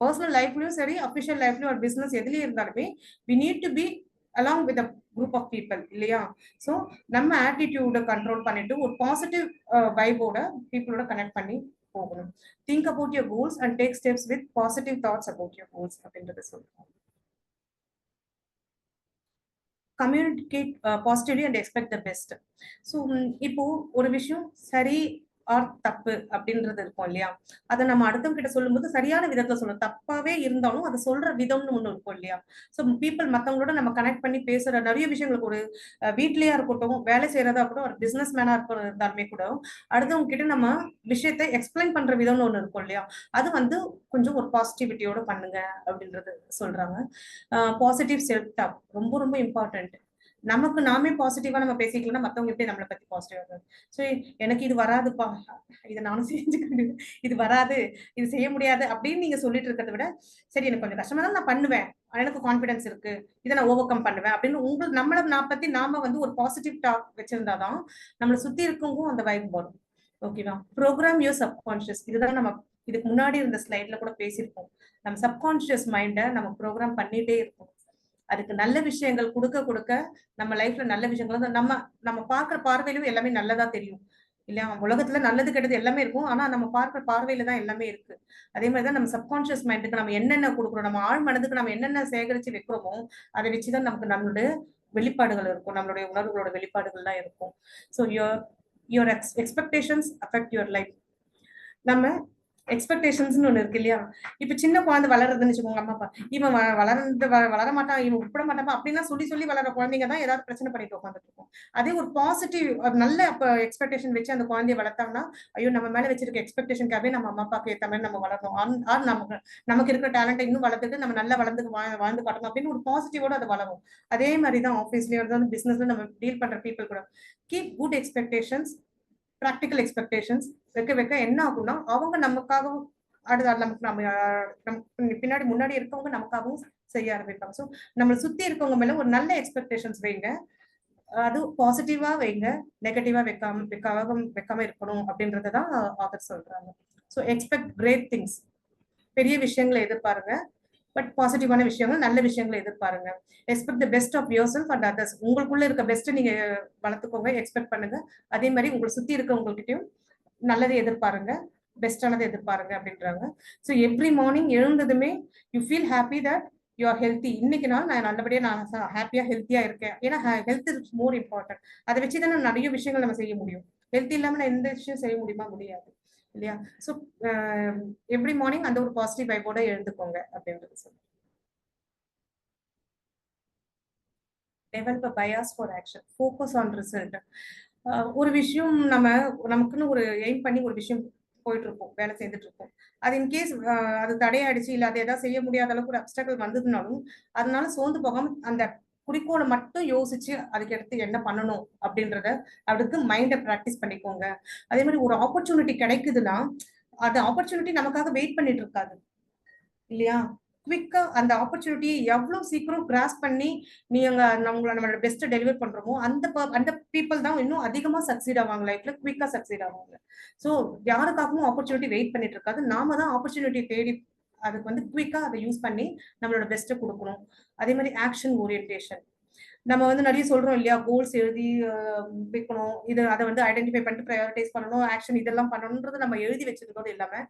பர்சனல் லைஃப்லயும் சரி, அபிஷியல் லைஃப்லயும் ஒரு பிசினஸ் எதுலயும் இருந்தாலுமே we need to be along with a group of people இல்லையா. ஸோ நம்ம ஆட்டிடியூட கண்ட்ரோல் பண்ணிட்டு ஒரு பாசிட்டிவ் வைபோட பீப்புளோட கனெக்ட் பண்ணி போகணும். Think about your goals and take steps with positive thoughts about your goals அப்படின்றத சொல்றோம். Communicate positively and expect the best. So இப்போ ஒரு விஷயம் சரி ஆர் தப்பு அப்படின்றது இருக்கும் இல்லையா? அதை நம்ம அடுத்தவங்க கிட்ட சொல்லும்போது சரியான விதத்துல சொல்லணும். தப்பாவே இருந்தாலும் அதை சொல்ற விதம்னு ஒண்ணு இருக்கும் இல்லையா? ஸோ பீப்புள் மத்தவங்களோட நம்ம கனெக்ட் பண்ணி பேசுற நிறைய விஷயங்களுக்கு ஒரு வீட்லயா இருக்கட்டும், வேலை செய்யறதா இருக்கட்டும், ஒரு பிசினஸ் மேனா இருந்தாலுமே கூட அடுத்தவங்க கிட்ட நம்ம விஷயத்தை எக்ஸ்பிளைன் பண்ற விதம்னு ஒண்ணு இருக்கும் இல்லையா? அது வந்து கொஞ்சம் ஒரு பாசிட்டிவிட்டியோட பண்ணுங்க அப்படின்றது சொல்றாங்க. பாசிட்டிவ் செல்ஃப் டாக் ரொம்ப ரொம்ப இம்பார்ட்டன்ட். நமக்கு நாமே பாசிட்டிவா நம்ம பேசிக்கலன்னா மத்தவங்க எப்படி நம்மளை பத்தி பாசிட்டிவா? ஸோ எனக்கு இது வராதுப்பா, இதை நானும் செஞ்சுக்கிறேன், இது வராது, இது செய்ய முடியாது அப்படின்னு நீங்க சொல்லிட்டு இருக்கிறத விட, சரி எனக்கு கொஞ்சம் கஷ்டமா தான் நான் பண்ணுவேன், எனக்கு கான்பிடன்ஸ் இருக்கு, இதை நான் ஓவர் கம் பண்ணுவேன் அப்படின்னு நம்மள பத்தி நாம வந்து ஒரு பாசிட்டிவ் டாக் வச்சிருந்தாதான் நம்மளை சுத்தி இருக்கவங்க அந்த வைப் வரும். ஓகேவா? ப்ரோக்ராம் யூர் சப்கான்சியஸ், இதுதான் நம்ம இதுக்கு முன்னாடி இருந்த ஸ்லைட்ல கூட பேசியிருப்போம். நம்ம சப்கான்சியஸ் மைண்டை நம்ம ப்ரோக்ராம் பண்ணிட்டே இருக்கோம். அதுக்கு நல்ல விஷயங்கள் கொடுக்க கொடுக்க நம்ம லைஃப்ல நல்ல விஷயங்கள் வந்து நம்ம நம்ம பார்க்குற பார்வையிலும் எல்லாமே நல்லதா தெரியும் இல்லையா? உலகத்துல நல்லது கெட்டது எல்லாமே இருக்கும். ஆனா நம்ம பார்க்குற பார்வையில தான் எல்லாமே இருக்கு. அதே மாதிரிதான் நம்ம சப்கான்சியஸ் மைண்டுக்கு நம்ம என்னென்ன கொடுக்குறோம், நம்ம ஆழ் மனதுக்கு நம்ம என்னென்ன சேகரிச்சு வைக்கிறோமோ அதை வச்சுதான் நமக்கு நம்மளுடைய வெளிப்பாடுகள் இருக்கும், நம்மளுடைய உணர்வுகளோட வெளிப்பாடுகள் தான் இருக்கும். So your expectations affect your life. நம்ம எக்ஸ்பெக்டேஷன்ஸ்னு ஒண்ணு இருக்கு இல்லையா? இப்ப சின்ன குழந்தை வளருதுன்னு வச்சுக்கோங்க, அம்மா அப்பா இவன் வளர மாட்டான், இவன் உட்பட மாட்டான் அப்படின்னா சொல்லி சொல்லி வளர குழந்தைங்க தான் ஏதாவது பிரச்சனை பண்ணிட்டு உட்காந்துட்டு இருக்கும். அதே ஒரு பாசிட்டிவ் நல்ல எக்ஸ்பெக்டேஷன் வச்சு அந்த குழந்தைய வளர்த்தாங்கன்னா, ஐயோ நம்ம மேல வச்சிருக்க எக்ஸ்பெக்டேஷனுக்காகவே நம்ம அம்மா அப்பாக்கு ஏற்ற மாதிரி நம்ம வளரணும், நமக்கு இருக்கிற டேலண்ட்டை இன்னும் வளர்த்துட்டு நம்ம நல்லா வாழ்ந்து காட்டணும் அப்படின்னு ஒரு பாசிட்டிவோட அது வளரும். அதே மாதிரி தான் ஆஃபீஸ்லயே வந்து பிசினஸ்ல நம்ம டீல் பண்ற பீப்புள் கூட keep good expectations, practical expectations வைக்க வைக்க என்ன ஆகும்னா அவங்க நமக்காகவும் நமக்கு பின்னாடி முன்னாடி இருக்கவங்க நமக்காகவும் செய்ய ஆரம்பிப்பாங்க. ஸோ நம்மளை சுத்தி இருக்கவங்க மேல ஒரு நல்ல எக்ஸ்பெக்டேஷன்ஸ் வைங்க, அது பாசிட்டிவா வைங்க, நெகட்டிவா வைக்காம இருக்கணும் அப்படின்றதான் ஆதர் சொல்றாங்க. ஸோ எக்ஸ்பெக்ட் கிரேட் திங்ஸ், பெரிய விஷயங்களை எதிர்பாருங்க, பட் பாசிட்டிவான விஷயங்கள் நல்ல விஷயங்களை எதிர்பாருங்க. Expect the best of yourself and others, உங்களுக்குள்ள இருக்க பெஸ்ட் நீங்க வளர்த்துக்கோங்க, எக்ஸ்பெக்ட் பண்ணுங்க. அதே மாதிரி உங்களை சுத்தி இருக்கவங்ககிட்டயும் நல்லதை எதிர்பாருங்க, பெஸ்டானதை எதிர்பாருங்க அப்படின்றாங்க. ஸோ எவ்ரி மார்னிங் எழுந்ததுமே you feel happy that you are healthy. இன்னைக்கு நாள் நான் நல்லபடியா நான் ஹாப்பியா ஹெல்த்தியா இருக்கேன். ஏன்னா ஹெல்த் இஸ் மோர் இம்பார்ட்டன்ட். அதை வச்சுதான் நிறைய விஷயங்கள் நம்ம செய்ய முடியும். ஹெல்த் இல்லாம நான் எந்த விஷயம் செய்ய முடியுமா? முடியாது இல்லையா? ஸோ எவ்ரி மார்னிங் அந்த ஒரு பாசிட்டிவ் வைபோட எழுந்துக்கோங்க அப்படின்றது சொல்லுங்க. Develop bias for action, focus on result. ஒரு விஷயம் நமக்குன்னு ஒரு எய்ம் பண்ணி ஒரு விஷயம் போயிட்டு இருப்போம், வேலை செய்துட்டு இருப்போம். அது இன்கேஸ் அது தடையாயிடுச்சு, இல்ல அதை ஏதாவது செய்ய முடியாத அளவுக்கு ஒரு அப்டக்கல் வந்ததுனாலும் அதனால சோர்ந்து போகாம அந்த குறிக்கோளை மட்டும் யோசிச்சு அதுக்கு அடுத்து என்ன பண்ணணும் அப்படின்றத அதுக்கு மைண்டை பிராக்டிஸ் பண்ணிக்கோங்க. அதே மாதிரி ஒரு ஆப்பர்ச்சுனிட்டி கிடைக்குதுன்னா அந்த ஆப்பர்ச்சுனிட்டி நமக்காக வெயிட் பண்ணிட்டு இருக்காது இல்லையா? குவிக்கா அந்த ஆப்பர்ச்சுனிட்டியை எவ்வளவு சீக்கிரம் கிராஸ் பண்ணி நீங்க நம்மளோட பெஸ்ட் டெலிவர் பண்றோமோ அந்த பீப்புள் தான் இன்னும் அதிகமா சக்சீட் ஆவாங்க, லைஃப்ல குவிக்கா சக்சீட் ஆவாங்க. ஸோ யாருக்காகவும் ஆப்பர்ச்சுனிட்டி வெயிட் பண்ணிட்டு இருக்காது, நாம தான் ஆப்பர்ச்சுனிட்டி தேடி அதுக்கு வந்து குவிக்கா அதை யூஸ் பண்ணி நம்மளோட பெஸ்ட்டை கொடுக்கணும். அதே மாதிரி ஆக்ஷன் ஓரியன்டேஷன், நம்ம வந்து நிறைய சொல்றோம் இல்லையா? கோல்ஸ் எழுதி வைக்கணும், இது அதை வந்து ஐடென்டிஃபை பண்ணிட்டு ப்ரையாரிட்டைஸ் பண்ணணும், ஆக்ஷன் இதெல்லாம் பண்ணணும்ன்றது நம்ம எழுதி வச்சிருக்கோம் இல்லாம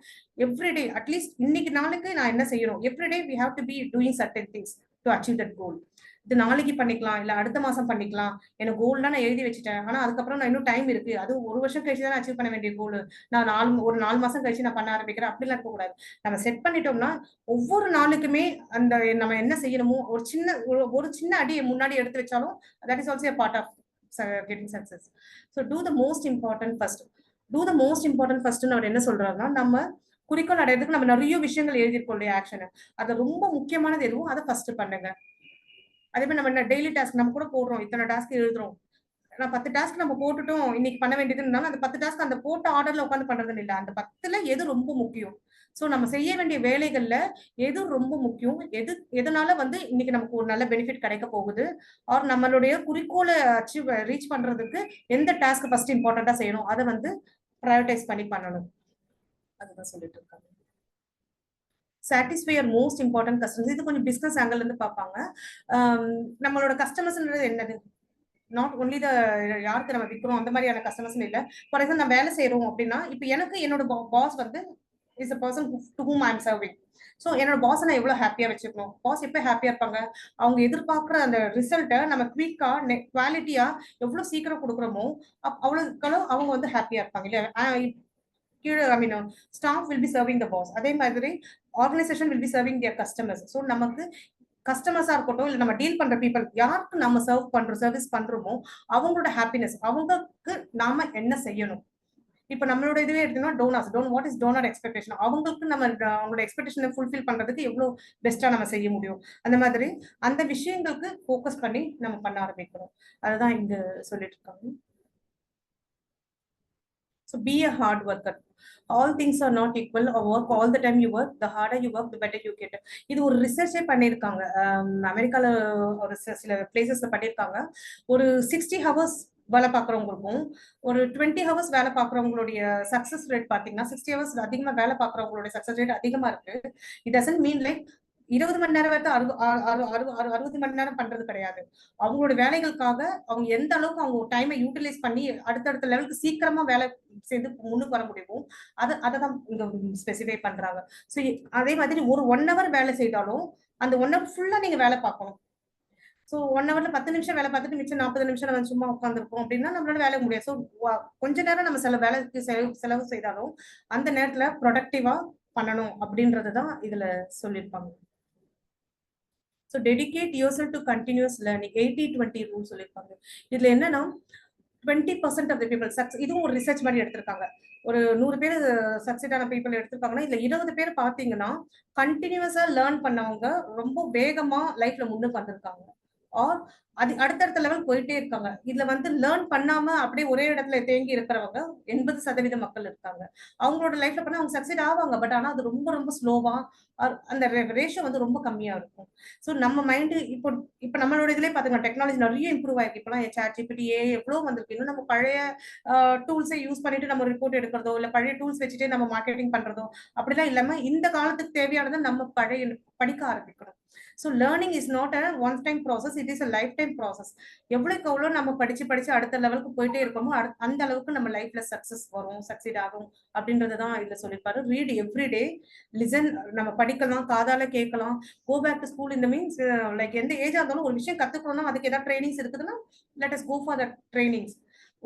எவ்ரிடே அட்லீஸ்ட் இன்னைக்கு நாளைக்கு நான் என்ன செய்யணும், everyday we have to be doing certain things to achieve that goal. இது நாளைக்கு பண்ணிக்கலாம், இல்ல அடுத்த மாசம் பண்ணிக்கலாம், எனக்கு கோல்லாம் நான் எழுதி வச்சுட்டேன், ஆனா அதுக்கப்புறம் நான் இன்னும் டைம் இருக்கு, அது ஒரு வருஷம் கழிச்சு தான் அச்சீவ் பண்ண வேண்டிய கோல், நான் ஒரு 4 மாசம் கழிச்சு நான் பண்ண ஆரம்பிக்கிறேன் அப்படிலாம் இருக்கக்கூடாது. நம்ம செட் பண்ணிட்டோம்னா ஒவ்வொரு நாளுக்குமே அந்த நம்ம என்ன செய்யணுமோ ஒரு சின்ன அடி முன்னாடி எடுத்து வச்சாலும் that is also a part of getting success. So do the most important first. Do the most important first அவர் என்ன சொல்றாருன்னா, நம்ம குறிக்கோள் அடையறதுக்கு நம்ம நிறைய விஷயங்கள் எழுதியிருக்கோம் இல்லையா? ஆக்ஷன், அது ரொம்ப முக்கியமானது எதுவும் அதை ஃபர்ஸ்ட் பண்ணுங்க. அதே மாதிரி நம்ம டெய்லி டாஸ்க் நம்ம கூட போடுறோம், இத்தனை டாஸ்க் எழுதுறோம், நான் 10 டாஸ்க் நம்ம போட்டுட்டோம் இன்னைக்கு பண்ண வேண்டியதுனால அந்த 10 டாஸ்க் அந்த போட்ட ஆர்டர்ல உட்காந்து பண்றது இல்ல, அந்த 10ல எது ரொம்ப முக்கியம், சோ நம்ம செய்ய வேண்டிய வேலைகள்ல எது ரொம்ப முக்கியம், எதனால வந்து இன்னைக்கு நமக்கு ஒரு நல்ல பெனிஃபிட் கிடைக்க போகுது, ஆர் நம்மளுடைய குறிக்கோளை ரீச் பண்றதுக்கு எந்த டாஸ்க் ஃபர்ஸ்ட் இம்பார்ட்டண்டா செய்யணும், அதை வந்து ப்ரையாரிட்டைஸ் பண்ணி பண்ணணும். அதுதான் சொல்லிட்டு இருக்காங்க. Satisfy your most important customers, இது கொஞ்சம் பிசினஸ் ஆங்கிள் இருந்து பார்ப்பாங்க. நம்மளோட கஸ்டமர்ஸ்ன்றது என்னது? நாட் ஒன்லி யாருக்கு நம்ம விற்கிறோம் அந்த மாதிரியான கஸ்டமர்ஸ் இல்ல. ஃபார் எக்ஸாம்பிள் நான் வேலை செய்யறோம் அப்படின்னா, இப்ப எனக்கு என்னோட பாஸ் வந்து is a person to whom I am serving. So என்னோட பாஸ் நான் எவ்வளவு ஹாப்பியா வச்சுக்கணும், பாஸ் எப்ப ஹாப்பியா இருப்பாங்க, அவங்க எதிர்பார்க்குற அந்த ரிசல்ட்டை நம்ம குவிக்கா குவாலிட்டியா எவ்வளவு சீக்கிரம் கொடுக்குறோமோ அவ்வளவு அவங்க வந்து ஹாப்பியா இருப்பாங்க இல்லையா? I mean, staff will be serving the boss. அதே மாதிரி organization will be serving their customers. So நமக்கு கஸ்டமர்ஸா இருக்கட்டும், இல்ல நம்ம டீல் பண்ற பீப்புள், யாருக்கு நம்ம சர்வீஸ் பண்றோமோ அவங்களோட ஹாப்பினஸ், அவங்களுக்கு நாம என்ன செய்யணும். இப்ப நம்மளோட இதுவே எடுத்தீங்கன்னா வாட் இஸ் டோனர் எக்ஸ்பெக்டேஷன், அவங்களுக்கு நம்ம அவங்களோட எக்ஸ்பெக்டேஷனை ஃபுல்ஃபில் பண்றதுக்கு எவ்வளவு பெஸ்டா நம்ம செய்ய முடியும். அந்த மாதிரி அந்த விஷயங்களுக்கு ஃபோக்கஸ் பண்ணி நம்ம பண்ண ஆரம்பிக்கிறோம். அதுதான் இங்க சொல்லிட்டு இருக்காங்க. So be a hard worker. All things are not equal. Or work all the time you work, the harder you work, the better you get. இது ஒரு ரிசர்ச்சே பண்ணியிருக்காங்க. அமெரிக்கால ஒரு சில பிளேசஸ்ல பண்ணியிருக்காங்க. ஒரு 60 ஹவர்ஸ் வேலை பார்க்குறவங்களுக்கும் ஒரு 20 ஹவர்ஸ் வேலை பார்க்குறவங்களுடைய சக்சஸ் ரேட் பார்த்தீங்கன்னா 60 ஹவர்ஸ் அதிகமா வேலை பார்க்குறவங்களுடைய சக்சஸ் ரேட் அதிகமா இருக்கு. இட் டசன்ட் மீன் லைக் 20 மணி நேரம் வரைக்கும் 60 மணி நேரம் பண்றது கிடையாது. அவங்களோட வேலைகளுக்காக அவங்க எந்த அளவுக்கு அவங்க டைமை யூட்டிலைஸ் பண்ணி அடுத்தடுத்த லெவலுக்கு சீக்கிரமா வேலை செய்து முன்னுக்கு வர முடியும், அதை தான் இங்க ஸ்பெசிஃபை பண்றாங்க. ஸோ அதே மாதிரி ஒரு 1 ஹவர் வேலை செய்தாலும் அந்த 1 ஹவர் ஃபுல்லா நீங்க வேலை பார்க்கணும். ஸோ 1 ஹவர்ல 10 நிமிஷம் வேலை பார்த்துட்டு மிச்சம் 40 நிமிஷம் நம்ம சும்மா உட்காந்துருக்கோம் அப்படின்னா நம்மளால வேலை முடியாது. ஸோ கொஞ்ச நேரம் நம்ம சில வேலைக்கு செலவு செய்தாலும் அந்த நேரத்துல ப்ரொடக்டிவா பண்ணணும் அப்படின்றதுதான் இதுல சொல்லியிருப்பாங்க. So dedicate your to continuous learning. 80-20 rule சொல்லியிருப்பாங்க. இதுல என்னன்னா 20% ஆஃப் த பீப்புள் சக்சஸ், இதுவும் ஒரு ரிசர்ச் மாதிரி எடுத்திருக்காங்க. ஒரு 100 பேர் சக்சஸ் ஆன பீப்புள் எடுத்திருக்காங்கன்னா இதுல 20 பேர் பாத்தீங்கன்னா கண்டினியூஸா லேர்ன் பண்ணவங்க ரொம்ப வேகமா லைஃப்ல முன்னுக்கு வந்திருக்காங்க. ஆர் அது அடுத்தடுத்த லெவல் போயிட்டே இருக்காங்க. இதுல லேர்ன் பண்ணாம அப்படியே ஒரே இடத்துல தேங்கி இருக்கிறவங்க 80% மக்கள் இருக்காங்க. அவங்களோட லைஃப்ல பண்ணா அவங்க சக்சீட் ஆவாங்க. பட் ஆனா அது ரொம்ப ரொம்ப ஸ்லோவா, அந்த ரேஷியோ ரொம்ப கம்மியா இருக்கும். ஸோ நம்ம மைண்டு இப்போ நம்மளோட இதுலயே பாத்துங்க, டெக்னாலஜி நிறைய இம்ப்ரூவ் ஆயிருக்கு. இப்பெல்லாம் ChatGPT எவ்வளவு வந்திருக்கு. இன்னும் நம்ம பழைய டூல்ஸை யூஸ் பண்ணிட்டு நம்ம ரிப்போர்ட் எடுக்கிறதோ இல்ல பழைய டூல்ஸ் வச்சுட்டு நம்ம மார்க்கெட்டிங் பண்றதோ அப்படிலாம் இல்லாம இந்த காலத்துக்கு தேவையானதை நம்ம படிக்க ஆரம்பிக்கணும். So learning is not a one time process, it is a life time process. எவ்வளவுக்கு எவ்வளோ நம்ம படிச்சு அடுத்த லெவலுக்கு போயிட்டே இருக்கோமோ அந்த அளவுக்கு நம்ம லைஃப்ல சக்சஸ் வரும், சக்சீட் ஆகும் அப்படின்றதான் இதுல சொல்லியிருப்பாரு. ரீட் எவ்ரி டே, லிசன், நம்ம படிக்கலாம், காதால கேட்கலாம். Go back to school. இந்த மீன்ஸ் லைக் எந்த ஏஜா இருந்தாலும் ஒரு விஷயம் கத்துக்கணும்னா அதுக்கு ஏதாவது ட்ரைனிங்ஸ் இருக்குதுன்னா let us go for the trainings.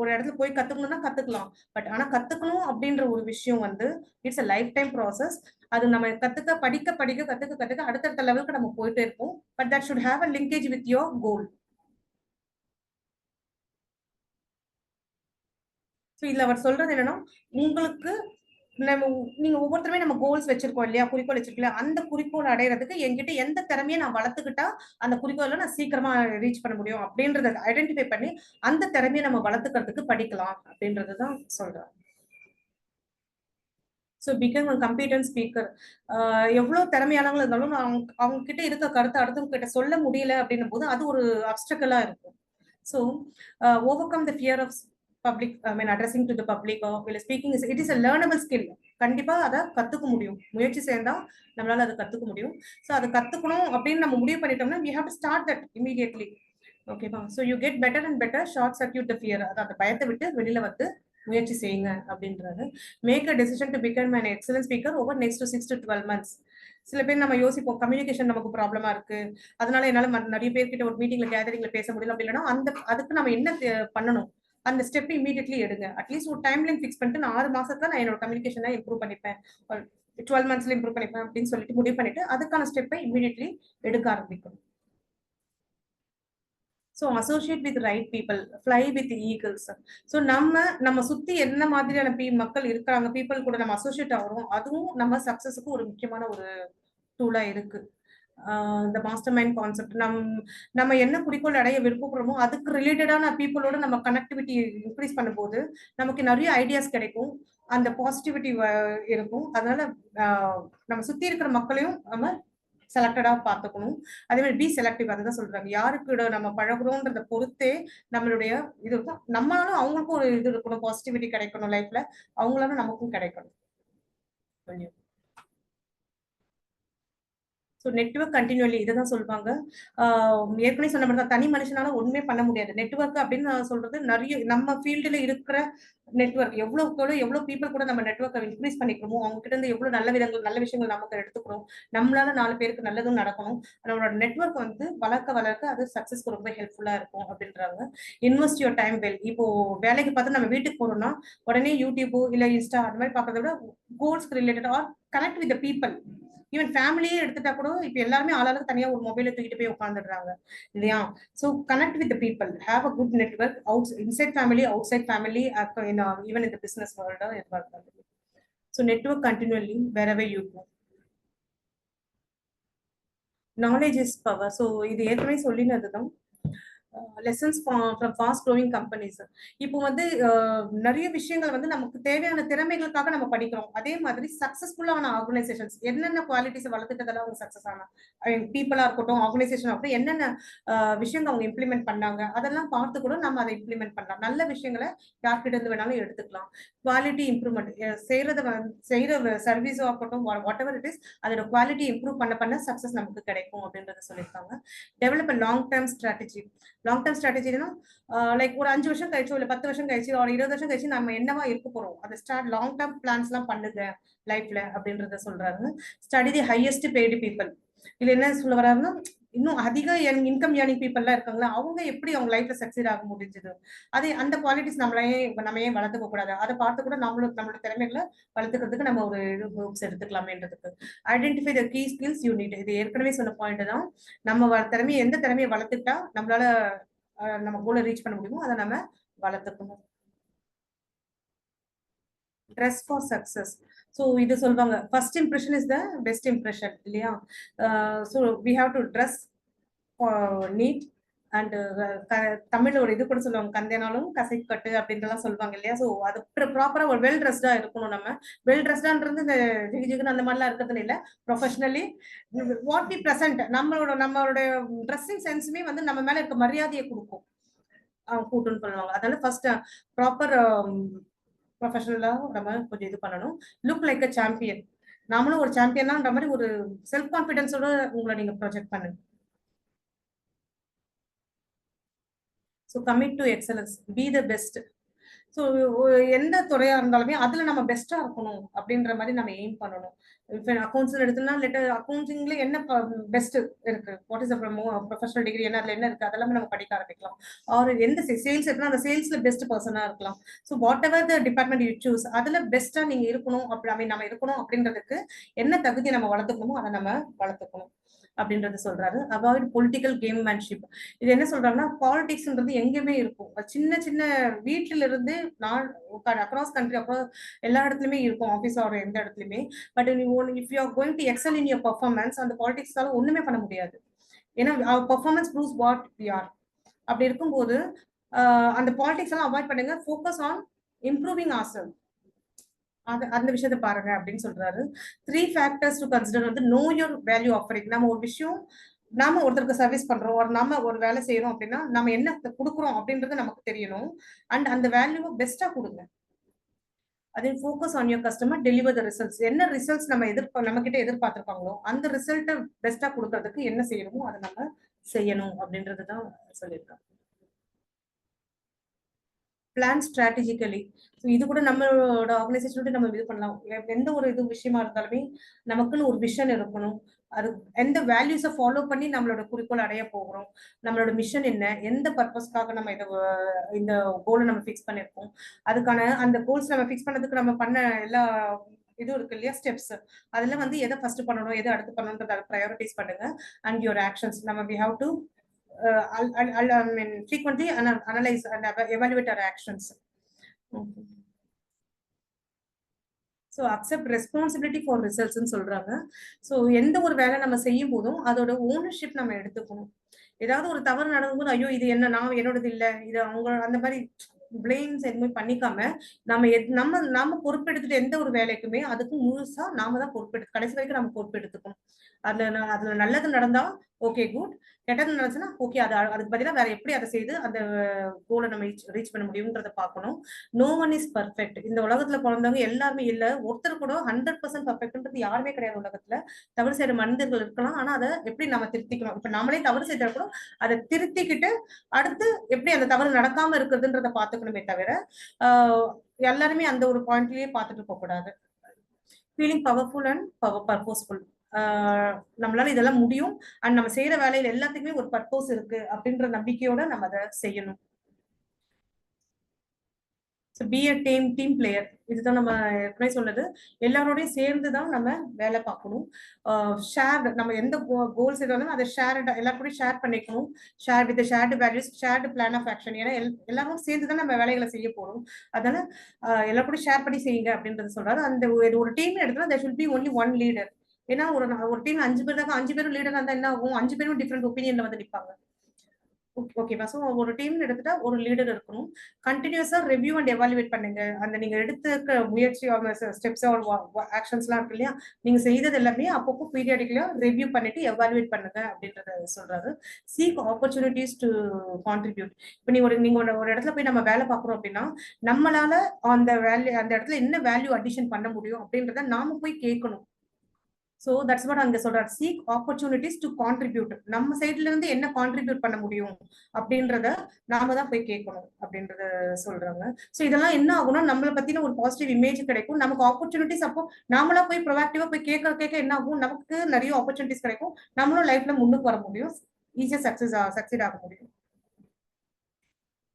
ஒரு இடத்துல போய் கத்துக்கணும்னா கத்துக்கலாம். பட் ஆனா கத்துக்கணும் அப்படின்ற ஒரு விஷயம் it's a life time process. அது நம்ம கத்துக்க அடுத்தடுத்த லெவலுக்கு நம்ம போயிட்டே இருப்போம். But that should have a linkage with your goal. So இதுல அவர் சொல்றது என்னன்னா, உங்களுக்கு நீங்க ஒவ்வொருத்தருமே நம்ம கோல்ஸ் வச்சிருக்கோம் இல்லையா, குறிக்கோள் வச்சிருக்கல, அந்த குறிக்கோள் அடையிறதுக்கு என்கிட்ட எந்த திறமையை நான் வளர்த்துக்கிட்டா அந்த குறிக்கோளை நான் சீக்கிரமா ரீச் பண்ண முடியும் அப்படின்றத ஐடென்டிஃபை பண்ணி அந்த திறமையை நம்ம வளர்த்துக்கிறதுக்கு படிக்கலாம் அப்படின்றதுதான் சொல்றேன். So become a competent speaker. எவ்வளவு திறமையானவங்க இருந்தாலும் அவங்க கிட்ட இருக்க கருத்தை அடுத்தவங்க கிட்ட சொல்ல முடியல அப்படின்னும் போது அது ஒரு அப்டக்கலா இருக்கும். So overcome the fear of public, I mean addressing to the public இல்லை speaking it is a learnable skill. கண்டிப்பா அதை கத்துக்க முடியும், முயற்சி சேர்ந்தா நம்மளால அதை கத்துக்க முடியும். ஸோ அதை கத்துக்கணும் அப்படின்னு நம்ம முடிவு பண்ணிட்டோம்னா we have to start that immediately. ஓகேவா? So you get better and better, short circuit the fear. அந்த பயத்தை விட்டு வெளியில முயற்சி செய்யுங்க அப்படின்றது. Make a decision to become an excellent speaker over next to 6 to 12 months. சில பேர் நம்ம யோசிப்போம், கம்யூனிகேஷன் நமக்கு ப்ராப்ளமா இருக்கு, அதனால என்னால நிறைய பேர்கிட்ட ஒரு மீட்டிங்ல கேதரிங்ல பேச முடியல அப்படின்னா அதுக்கு நம்ம என்ன பண்ணணும், அந்த ஸ்டெப் இமீடியட்லி எடுங்க. அட்லீஸ்ட் ஒரு டைம் லைன் ஃபிக்ஸ் பண்ணிட்டு நான் 6 மாசத்துல நான் என்னோட கம்யூனிகேஷனை இம்ப்ரூவ் பண்ணிப்பேன், 12 monthsல இம்ப்ரூவ் பண்ணிப்பேன் அப்படின்னு சொல்லிட்டு முடிவு பண்ணிட்டு அதுக்கான ஸ்டெப்பை இமீடியட்லி எடுக்க ஆரம்பிக்கணும். So associate with right people, fly with eagles. So நம்ம சுத்தி என்ன மாதிரியான மக்கள் இருக்கிறாங்க, பீப்புள் கூட நம்ம அசோசியேட் ஆகிறோம், அதுவும் நம்ம சக்சஸுக்கு ஒரு முக்கியமான ஒரு டூலா இருக்கு. இந்த மாஸ்டர் மைண்ட் கான்செப்ட், நம்ம என்ன குறிக்கோள் அடைய விருப்பப்படுறோமோ அதுக்கு ரிலேட்டடான பீப்புளோட நம்ம கனெக்டிவிட்டி இன்க்ரீஸ் பண்ணும்போது நமக்கு நிறைய ஐடியாஸ் கிடைக்கும், அந்த பாசிட்டிவிட்டி இருக்கும். அதனால நம்ம சுத்தி இருக்கிற மக்களையும் நம்ம செலக்டடா பாத்துக்கணும். அதே மாதிரி பி செலக்டிவ், அதுதான் சொல்றாங்க. யாருக்கு நம்ம பழகுறோம்ன்றத பொறுத்தே நம்மளுடைய இது இருக்கும். நம்மளாலும் அவங்களுக்கும் ஒரு இது இருக்கணும், பாசிட்டிவிட்டி கிடைக்கணும் லைஃப்ல, அவங்களாலும் நமக்கும் கிடைக்கணும். ஸோ நெட்வொர்க் கண்டினியூலி இதை தான் சொல்லுவாங்க. ஏற்கனவே சொன்ன மாதிரி தான், தனி மனுஷனால ஒண்ணுமே பண்ண முடியாது. நெட்வொர்க் அப்படின்னு நான் சொல்றது நிறைய நம்ம ஃபீல்டுல இருக்கிற நெட்வொர்க் எவ்வளவு பீப்புள் கூட நம்ம நெட்வொர்க்கை இன்க்ரீஸ் பண்ணிக்கிறோமோ, அவங்க கிட்ட இருந்து எவ்வளவு நல்ல விஷயங்கள் நமக்கு எடுத்துக்கிறோம், நம்மளால 4 பேருக்கு நல்லதும் நடக்கணும். நம்மளோட நெட்வொர்க் வந்து வளர்க்க வளர்க்க அது சக்சஸ்க்கு ரொம்ப ஹெல்ப்ஃபுல்லா இருக்கும் அப்படின்றாங்க. Invest your time well. இப்போ வேலைக்கு பார்த்து நம்ம வீட்டுக்கு போறோம்னா உடனே யூடியூபோ இல்ல இன்ஸ்டா அந்த மாதிரி பார்க்கறத விட கோல்ஸ்க்கு related or connect with people. Even ஃபேமிலியே எடுத்துட்டா கூட இப்ப எல்லாருமே ஆளாளுக்கு தனியா ஒரு மொபைலை தூக்கிட்டு போய் உட்காந்துடுறாங்க இல்லையா? So connect with people, have a good network out inside family, outside family, even இந்த பிசினஸ் வேர்ல்டு எதுவாக இருந்தாலும். So network continuously wherever you go. Knowledge is power. So இது ஏற்கனவே சொல்லினதுதான். Lessons from fast growing companies. இப்போ வந்து நிறைய விஷயங்கள் வந்து நமக்கு தேவையான திறமைகளுக்காக நம்ம படிக்கிறோம். அதே மாதிரி சக்சஸ்ஃபுல்லான ஆர்கனைசேஷன்ஸ் என்னென்ன குவாலிட்டிஸை வளர்த்துட்டதெல்லாம் அவங்க சக்சஸ் ஆனா பீப்புளா இருக்கட்டும், ஆர்கனைசேஷன் ஆகட்டும், என்னென்ன விஷயங்கள் அவங்க இம்ப்ளிமெண்ட் பண்ணாங்க அதெல்லாம் பார்த்து கூட நம்ம அதை இம்ப்ளிமெண்ட் பண்ணலாம். நல்ல விஷயங்களை யார்கிட்ட இருந்து வேணாலும் எடுத்துக்கலாம். குவாலிட்டி இம்ப்ரூவ்மெண்ட் செய்யற சர்வீஸோ ஆகட்டும், வாட் எவர் இட் இஸ், அதோட குவாலிட்டி இம்ப்ரூவ் பண்ண பண்ண சக்சஸ் நமக்கு கிடைக்கும் அப்படின்றத சொல்லியிருக்காங்க. Develop long term strategy. Long term ஸ்ட்ராட்டஜினா லைக் ஒரு 5 வருஷம் கழிச்சோ இல்ல 10 வருஷம் கழிச்சு ஒரு 20 வருஷம் கழிச்சு நம்ம என்னவா இருக்க போறோம், அந்த லாங் டேர்ம் பிளான்ஸ் எல்லாம் பண்ணுங்க லைஃப்ல அப்படின்றத சொல்றாங்க. Study the highest paid people. இதுல என்ன சொல்ல வர்றாருன்னா, இன்னும் அதிக இன்கம் ஏர்னிங் பீப்புள்லாம் இருக்காங்களா, அவங்க எப்படி அவங்க லைஃப்ல சக்சீட் ஆக முடிஞ்சது, அது அந்த குவாலிட்டிஸ் நம்ம ஏன் வளர்த்துக்க கூடாது, அதை பார்த்து கூட நம்மளோட திறமைகளை வளர்த்துக்கிறதுக்கு நம்ம ஒரு புக்ஸ் எடுத்துக்கலாமேன்றதுக்கு. Identify the key skills you need. இது ஏற்கனவே சொன்ன பாயிண்ட் தான். நம்ம எந்த திறமையை வளர்த்துட்டா நம்மளால நம்ம கோலை ரீச் பண்ண முடியுமோ அதை நம்ம வளர்த்துக்கணும். Dress for success. ஸோ இது சொல்லுவாங்க, first impression is the best impression இல்லையா? So we have to dress neat and தமிழ்ல ஒரு இது கூட சொல்லுவாங்க, கந்தேனாலும் கசைக்கட்டு அப்படின்றலாம் சொல்லுவாங்க இல்லையா? ஸோ அது ப்ராப்பரா ஒரு வெல் ட்ரெஸ்டா இருக்கணும். நம்ம வெல் ட்ரெஸ்டான்றது இந்த ஜிகுன்னு அந்த மாதிரிலாம் இருக்கிறது இல்லை. ப்ரொஃபஷனலி வாட் வி ப்ரெசென்ட், நம்மளோட ட்ரெஸ்ஸிங் சென்ஸுமே வந்து நம்ம மேல இருக்க மரியாதையை கொடுக்கும், கூட்டுன்னு சொல்லுவாங்க. அதனால ஃபர்ஸ்ட் ப்ராப்பர் ப்ரொஃபஷனலா நம்ம கொஞ்சம் இது பண்ணணும். லுக் லைக் அ சாம்பியன். நாமளும் ஒரு சாம்பியனான்ற மாதிரி ஒரு செல்ஃப் கான்பிடன்ஸோட உங்களை நீங்க ப்ரொஜெக்ட் பண்ணுங்க. So commit to excellence, be the best. So எந்த துறையா இருந்தாலுமே அதுல நம்ம பெஸ்டா இருக்கணும் அப்படின்ற மாதிரி நம்ம எய்ம் பண்ணணும். இப்போ அக்கௌண்ட்ஸ் எடுத்தோம்னா அக்கௌண்ட்ஸிங்ல என்ன பெஸ்ட் இருக்கு, வாட் இஸ் ப்ரொஃபஷனல் டிகிரி என்ன, அதுல என்ன இருக்கு, அதெல்லாமே நம்ம படிக்க ஆரம்பிக்கலாம். ஆர் எந்த சேல்ஸ் இருக்குன்னா அந்த சேல்ஸ்ல பெஸ்ட் பர்சனா இருக்கலாம். So what ever the department you choose, அதுல பெஸ்டா நீங்க இருக்கணும் நம்ம இருக்கணும் அப்படின்றதுக்கு என்ன தகுதியை நம்ம வளர்த்துக்கணுமோ அதை நம்ம வளர்த்துக்கணும் அப்படின்றது சொல்றாரு. Avoid political gamesmanship. இது என்ன சொல்றாங்கன்னா, பாலிடிக்ஸ்ன்றது எங்கேயுமே இருக்கும். சின்ன சின்ன வீட்டில இருந்து அக்ராஸ் கண்ட்ரி அக்ராஸ் எல்லா இடத்துலயுமே இருக்கும், ஆஃபீஸ் ஆர் எந்த இடத்துலயுமே. But if you are going to excel in your performance, அந்த பாலிடிக்ஸால ஒண்ணுமே பண்ண முடியாது. ஏன்னா performance proves what we are. அப்படி இருக்கும்போது அந்த பாலிடிக்ஸ் எல்லாம் அவாய்ட் பண்ணுங்க. Focus on improving our self. அந்த விஷயத்த பாருங்க அப்படின்னு சொல்றாரு. 3 ஃபேக்டர்ஸ் டு கன்சிடர் வந்து நோ யோர் வேல்யூ ஆஃபரிங். நம்ம ஒரு விஷயம், நாம ஒருத்தருக்கு சர்வீஸ் பண்றோம், நம்ம ஒரு வேலை செய்யறோம் அப்படின்னா நம்ம என்ன கொடுக்குறோம் அப்படின்றது நமக்கு தெரியணும். அண்ட் அந்த வேல்யூவை பெஸ்டா கொடுங்க. அதே focus on your customer, deliver the results. என்ன ரிசல்ட்ஸ் நம்ம கிட்ட எதிர்பார்த்திருக்காங்களோ அந்த ரிசல்ட்டை பெஸ்டா கொடுக்கறதுக்கு என்ன செய்யணுமோ அதை நம்ம செய்யணும் அப்படின்றது தான் சொல்லியிருக்காங்க. Plan strategically. ஸோ இது கூட நம்மளோட ஆர்கனைசேஷனோட நம்ம இது பண்ணலாம். எந்த ஒரு இது விஷயமா இருந்தாலுமே நமக்குன்னு ஒரு விஷன் இருக்கணும். அது எந்த வேல்யூஸை ஃபாலோ பண்ணி நம்மளோட குறிக்கோள் அடைய போகிறோம், நம்மளோட மிஷன் என்ன, எந்த பர்பஸ்க்காக நம்ம இந்த கோலை நம்ம ஃபிக்ஸ் பண்ணியிருக்கோம், அதுக்கான அந்த கோல்ஸ் நம்ம ஃபிக்ஸ் பண்ணதுக்கு நம்ம பண்ண எல்லா இதுவும் இருக்கு இல்லையா, ஸ்டெப்ஸ். அதெல்லாம் வந்து எதை ஃபர்ஸ்ட் பண்ணணும், எதை அடுத்து பண்ணணுன்றத ப்ரையாரிட்டிஸ் பண்ணுங்க. அண்ட் யுவர் ஆக்ஷன்ஸ், நம்ம we have to frequently analyze and evaluate our actions. So accept responsibility for ரிசல்ட்ஸ்ன்னு சொல்றாங்க. ஸோ எந்த ஒரு வேலை நம்ம செய்யும் போதும் அதோட ஓனர்ஷிப் நம்ம எடுத்துக்கணும். ஏதாவது ஒரு தவறு நடக்கும்போது ஐயோ இது என்னோடது இல்லை, இது அவங்க அந்த மாதிரி பிளேம்ஸ் எதுவுமே பண்ணிக்காம நம்ம பொறுப்பெடுத்துட்டு எந்த ஒரு வேலைக்குமே அதுக்கு முழுசா நாம தான் பொறுப்பெடுத்து கடைசி வரைக்கும் நம்ம பொறுப்பெடுத்துக்கணும். அதுல நல்லது நடந்தா ஓகே குட், கெட்டது நடந்துச்சுன்னா ஓகே, அது அதுக்கு பதிலா வேற எப்படி அதை செய்து அந்த கோலை நம்ம ரீச் பண்ண முடியும்ன்றத பார்க்கணும். No one is perfect. இந்த உலகத்துல பிறந்தவங்க எல்லாருமே இல்ல, ஒருத்தர் கூட 100% பர்ஃபெக்ட்ன்றது யாருமே கிடையாது உலகத்துல. தவறு செய்யற மனிதர்கள் இருக்கலாம், ஆனா அதை எப்படி நம்ம திருத்திக்கணும். இப்ப நம்மளே தவறு செய்தா கூட அதை திருத்திக்கிட்டு அடுத்து எப்படி அந்த தவறு நடக்காம இருக்குதுன்றத பாத்துக்கணுமே தவிர எல்லாருமே அந்த ஒரு பாயிண்ட்லயே பாத்துட்டு போக கூடாது. Feeling powerful and purposeful. நம்மளால இதெல்லாம் முடியும் அண்ட் நம்ம செய்யற வேலையில எல்லாத்துக்குமே ஒரு பர்பஸ் இருக்கு அப்படின்ற நம்பிக்கையோட நம்ம அதை செய்யணும். Be a team player. இதுதான் நம்ம ஏற்கனவே சொன்னது. எல்லாரோடையும் சேர்ந்து தான் நம்ம வேலை பார்க்கணும். ஷேர் நம்ம எந்த கோல்ஸ் எதுவும் அதை எல்லாருக்கூடயும் ஷேர் பண்ணிக்கணும். Share with shared values, shared plan of action. ஏன்னா எல்லாரும் சேர்ந்து தான் நம்ம வேலைகளை செய்ய போறோம். அதனால எல்லாரும் ஷேர் பண்ணி செய்யுங்க அப்படின்றது சொல்றாரு. அந்த ஒரு டீம் எடுத்தா there should be only one leader. ஏன்னா ஒரு டீம் 5 பேர் தான், 5 பேரும் லீடரா இருந்தா என்ன ஆகும், 5 பேரும் டிஃப்ரெண்ட் ஒப்பீனியன்ல வந்து நிற்பாங்க. ஓகேவா? சோ ஒரு டீம்னு எடுத்துட்டா ஒரு லீடர் இருக்கணும். கண்டினியூஸா ரிவ்யூ அண்ட் எவாலுவேட் பண்ணுங்க. அந்த நீங்க எடுத்துக்க முயற்சி ஸ்டெப்ஸ் ஆக்ஷன்ஸ்லாம் இருக்கு இல்லையா, நீங்க செய்தது எல்லாமே அப்பப்போ பீரியாடிக்கலா ரிவ்யூ பண்ணிட்டு எவாலுவேட் பண்ணுங்க அப்படின்றத சொல்றாரு. Seek opportunities to contribute. இப்போ நீங்க ஒரு இடத்துல போய் நம்ம வேலை பார்க்குறோம் அப்படின்னா, நம்மளால அந்த இடத்துல என்ன வேல்யூ அடிஷன் பண்ண முடியும் அப்படின்றத நாம போய் கேட்கணும். ஸோ தட்ஸ் வாட் அங்க சொல்றாரு. Seek opportunities to contribute. நம்ம சைட்ல இருந்து என்ன கான்ட்ரிபியூட் பண்ண முடியும் அப்படின்றத நாம தான் போய் கேட்கணும் அப்படின்றத சொல்றாங்க. ஸோ இதெல்லாம் என்ன ஆகும்னா நம்மளை பத்தின ஒரு பாசிட்டிவ் இமேஜ் கிடைக்கும். நமக்கு ஆப்பர்ச்சுனிட்டிஸ் அப்போ நாமளா போய் ப்ரொஆக்டிவா போய் கேட்க என்ன ஆகும், நமக்கு நிறைய ஆப்பர்ச்சுனிட்டிஸ் கிடைக்கும். நம்மளும் லைஃப்ல முன்னுக்கு வர முடியும், ஈஸியா சக்சீட் ஆக முடியும்.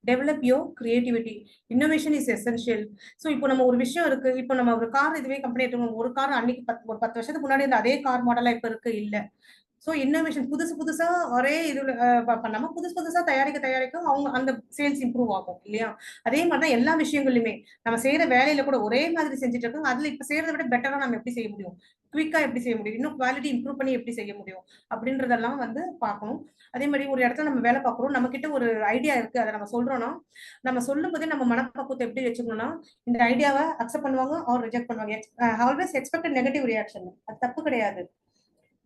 Develop your creativity. Innovation is essential. So இப்போ நம்ம ஒரு விஷயம் இருக்கு, இப்போ நம்ம ஒரு கார் இதுவே கம்பெனி எடுத்துக்கோங்க. ஒரு கார் அன்னைக்கு ஒரு 10 வருஷத்துக்கு முன்னாடி இருந்த அதே கார் மாடலா இப்ப இருக்கு இல்ல. ஸோ இன்னோவேஷன் புதுசா ஒரே இதுல பண்ணாம புதுசா தயாரிக்க அவங்க அந்த சேல்ஸ் இம்ப்ரூவ் ஆகும் இல்லையா. அதே மாதிரிதான் எல்லா விஷயங்களுமே நம்ம செய்யற வேலையில கூட ஒரே மாதிரி செஞ்சுட்டு இருக்கோம். அதுல இப்ப செய்யறதை விட பெட்டரா நம்ம எப்படி செய்ய முடியும், குவிக்கா எப்படி செய்ய முடியும், இன்னும் குவாலிட்டி இம்ப்ரூவ் பண்ணி எப்படி செய்ய முடியும் அப்படின்றதெல்லாம் வந்து பார்க்கணும். அதே மாதிரி ஒரு இடத்துல நம்ம வேலை பார்க்குறோம், நம்ம கிட்ட ஒரு ஐடியா இருக்கு, அதை நம்ம சொல்றோம்னா நம்ம சொல்லும் போதே நம்ம மனப்பக்குவத்தை எப்படி வச்சுக்கணும்னா, இந்த ஐடியாவை அக்செப்ட் பண்ணுவாங்க ஆர் ரிஜெக்ட் பண்ணுவாங்க. Always expect negative reaction. அது தப்பு கிடையாது.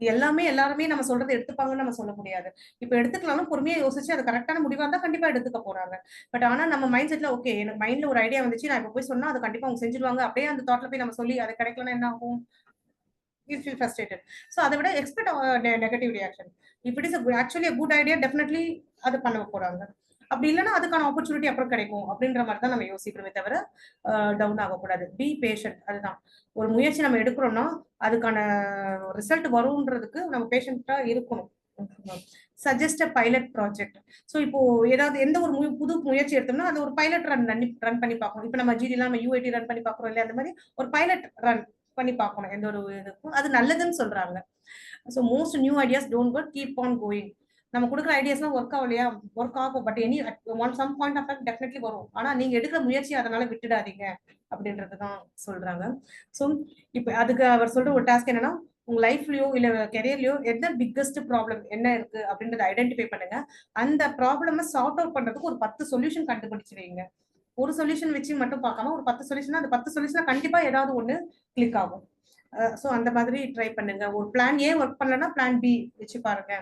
எல்லாருமே நம்ம சொல்றதை எடுத்துப்பாங்கன்னு நம்ம சொல்ல முடியாது. இப்ப எடுத்துக்கலாம்னு பொறுமையா யோசிச்சு அது கரெக்டான முடிவா இருந்தா கண்டிப்பா எடுத்துக்க போறாங்க. பட் ஆனா நம்ம மைண்ட் செட்ல ஓகே, எனக்கு மைண்ட்ல ஒரு ஐடியா வந்துச்சு, நான் இப்ப போய் சொன்னா அது கண்டிப்பா அவங்க செஞ்சிருவாங்க, அப்படியே அந்த தாட்ல போய் நம்ம சொல்லி அது கிடைக்கலன்னா என்ன ஆகும், you feel frustrated. So அதை விட expect negative reaction. If it is actually good idea, definitely அது பண்ண போறாங்க. அப்படி இல்லைன்னா அதுக்கான ஆப்பர்ச்சுனிட்டி அப்புறம் கிடைக்கும் அப்படின்ற மாதிரி தான் நம்ம யோசிக்கிறோமே தவிர டவுன் ஆகக்கூடாது. B patient. அதுதான் ஒரு முயற்சி நம்ம எடுக்கிறோம்னா அதுக்கான ரிசல்ட் வரும்ன்றதுக்கு நம்ம பேஷண்டா இருக்கணும். Suggest pilot project. ஸோ இப்போ ஏதாவது எந்த ஒரு புது முயற்சி எடுத்தோம்னா அது ஒரு பைலட் ரன் பண்ணி பார்க்கணும். இப்போ நம்ம ஜிடிலாம் நம்ம யூஐடி ரன் பண்ணி பார்க்குறோம் இல்லையா, அந்த மாதிரி ஒரு பைலட் ரன் பண்ணி பார்க்கணும். எந்த ஒரு இதுக்கும் அது நல்லதுன்னு சொல்றாங்க. So most new ideas don't work, keep on going. நம்ம கொடுக்குற ஐடியாஸ்லாம் ஒர்க் ஆகலையா, ஒர்க் ஆகும், but some point of time definitely வரும். ஆனா நீங்க எடுக்கிற முயற்சி அதனால விட்டுடாதீங்க அப்படின்றதுதான் சொல்றாங்க. ஸோ இப்போ அதுக்கு அவர் சொல்ற ஒரு டாஸ்க் என்னன்னா, உங்க லைஃப்லயோ இல்ல கெரியர்லயோ என்ன பிக்கஸ்ட் ப்ராப்ளம் என்ன இருக்கு அப்படின்றத ஐடென்டிஃபை பண்ணுங்க. அந்த ப்ராப்ளமை சார்ட் அவுட் பண்றதுக்கு ஒரு 10 சொல்யூஷன் கண்டுபிடிச்சு வைங்க. ஒரு சொல்யூஷன் வச்சு மட்டும் பார்க்காம ஒரு 10 சொல்யூஷன், அந்த 10 சொல்யூஷன் கண்டிப்பா ஏதாவது ஒண்ணு கிளிக் ஆகும். ஸோ அந்த மாதிரி ட்ரை பண்ணுங்க. ஒரு பிளான் ஏ ஒர்க் பண்ணலன்னா பிளான் பி வச்சு பாருங்க.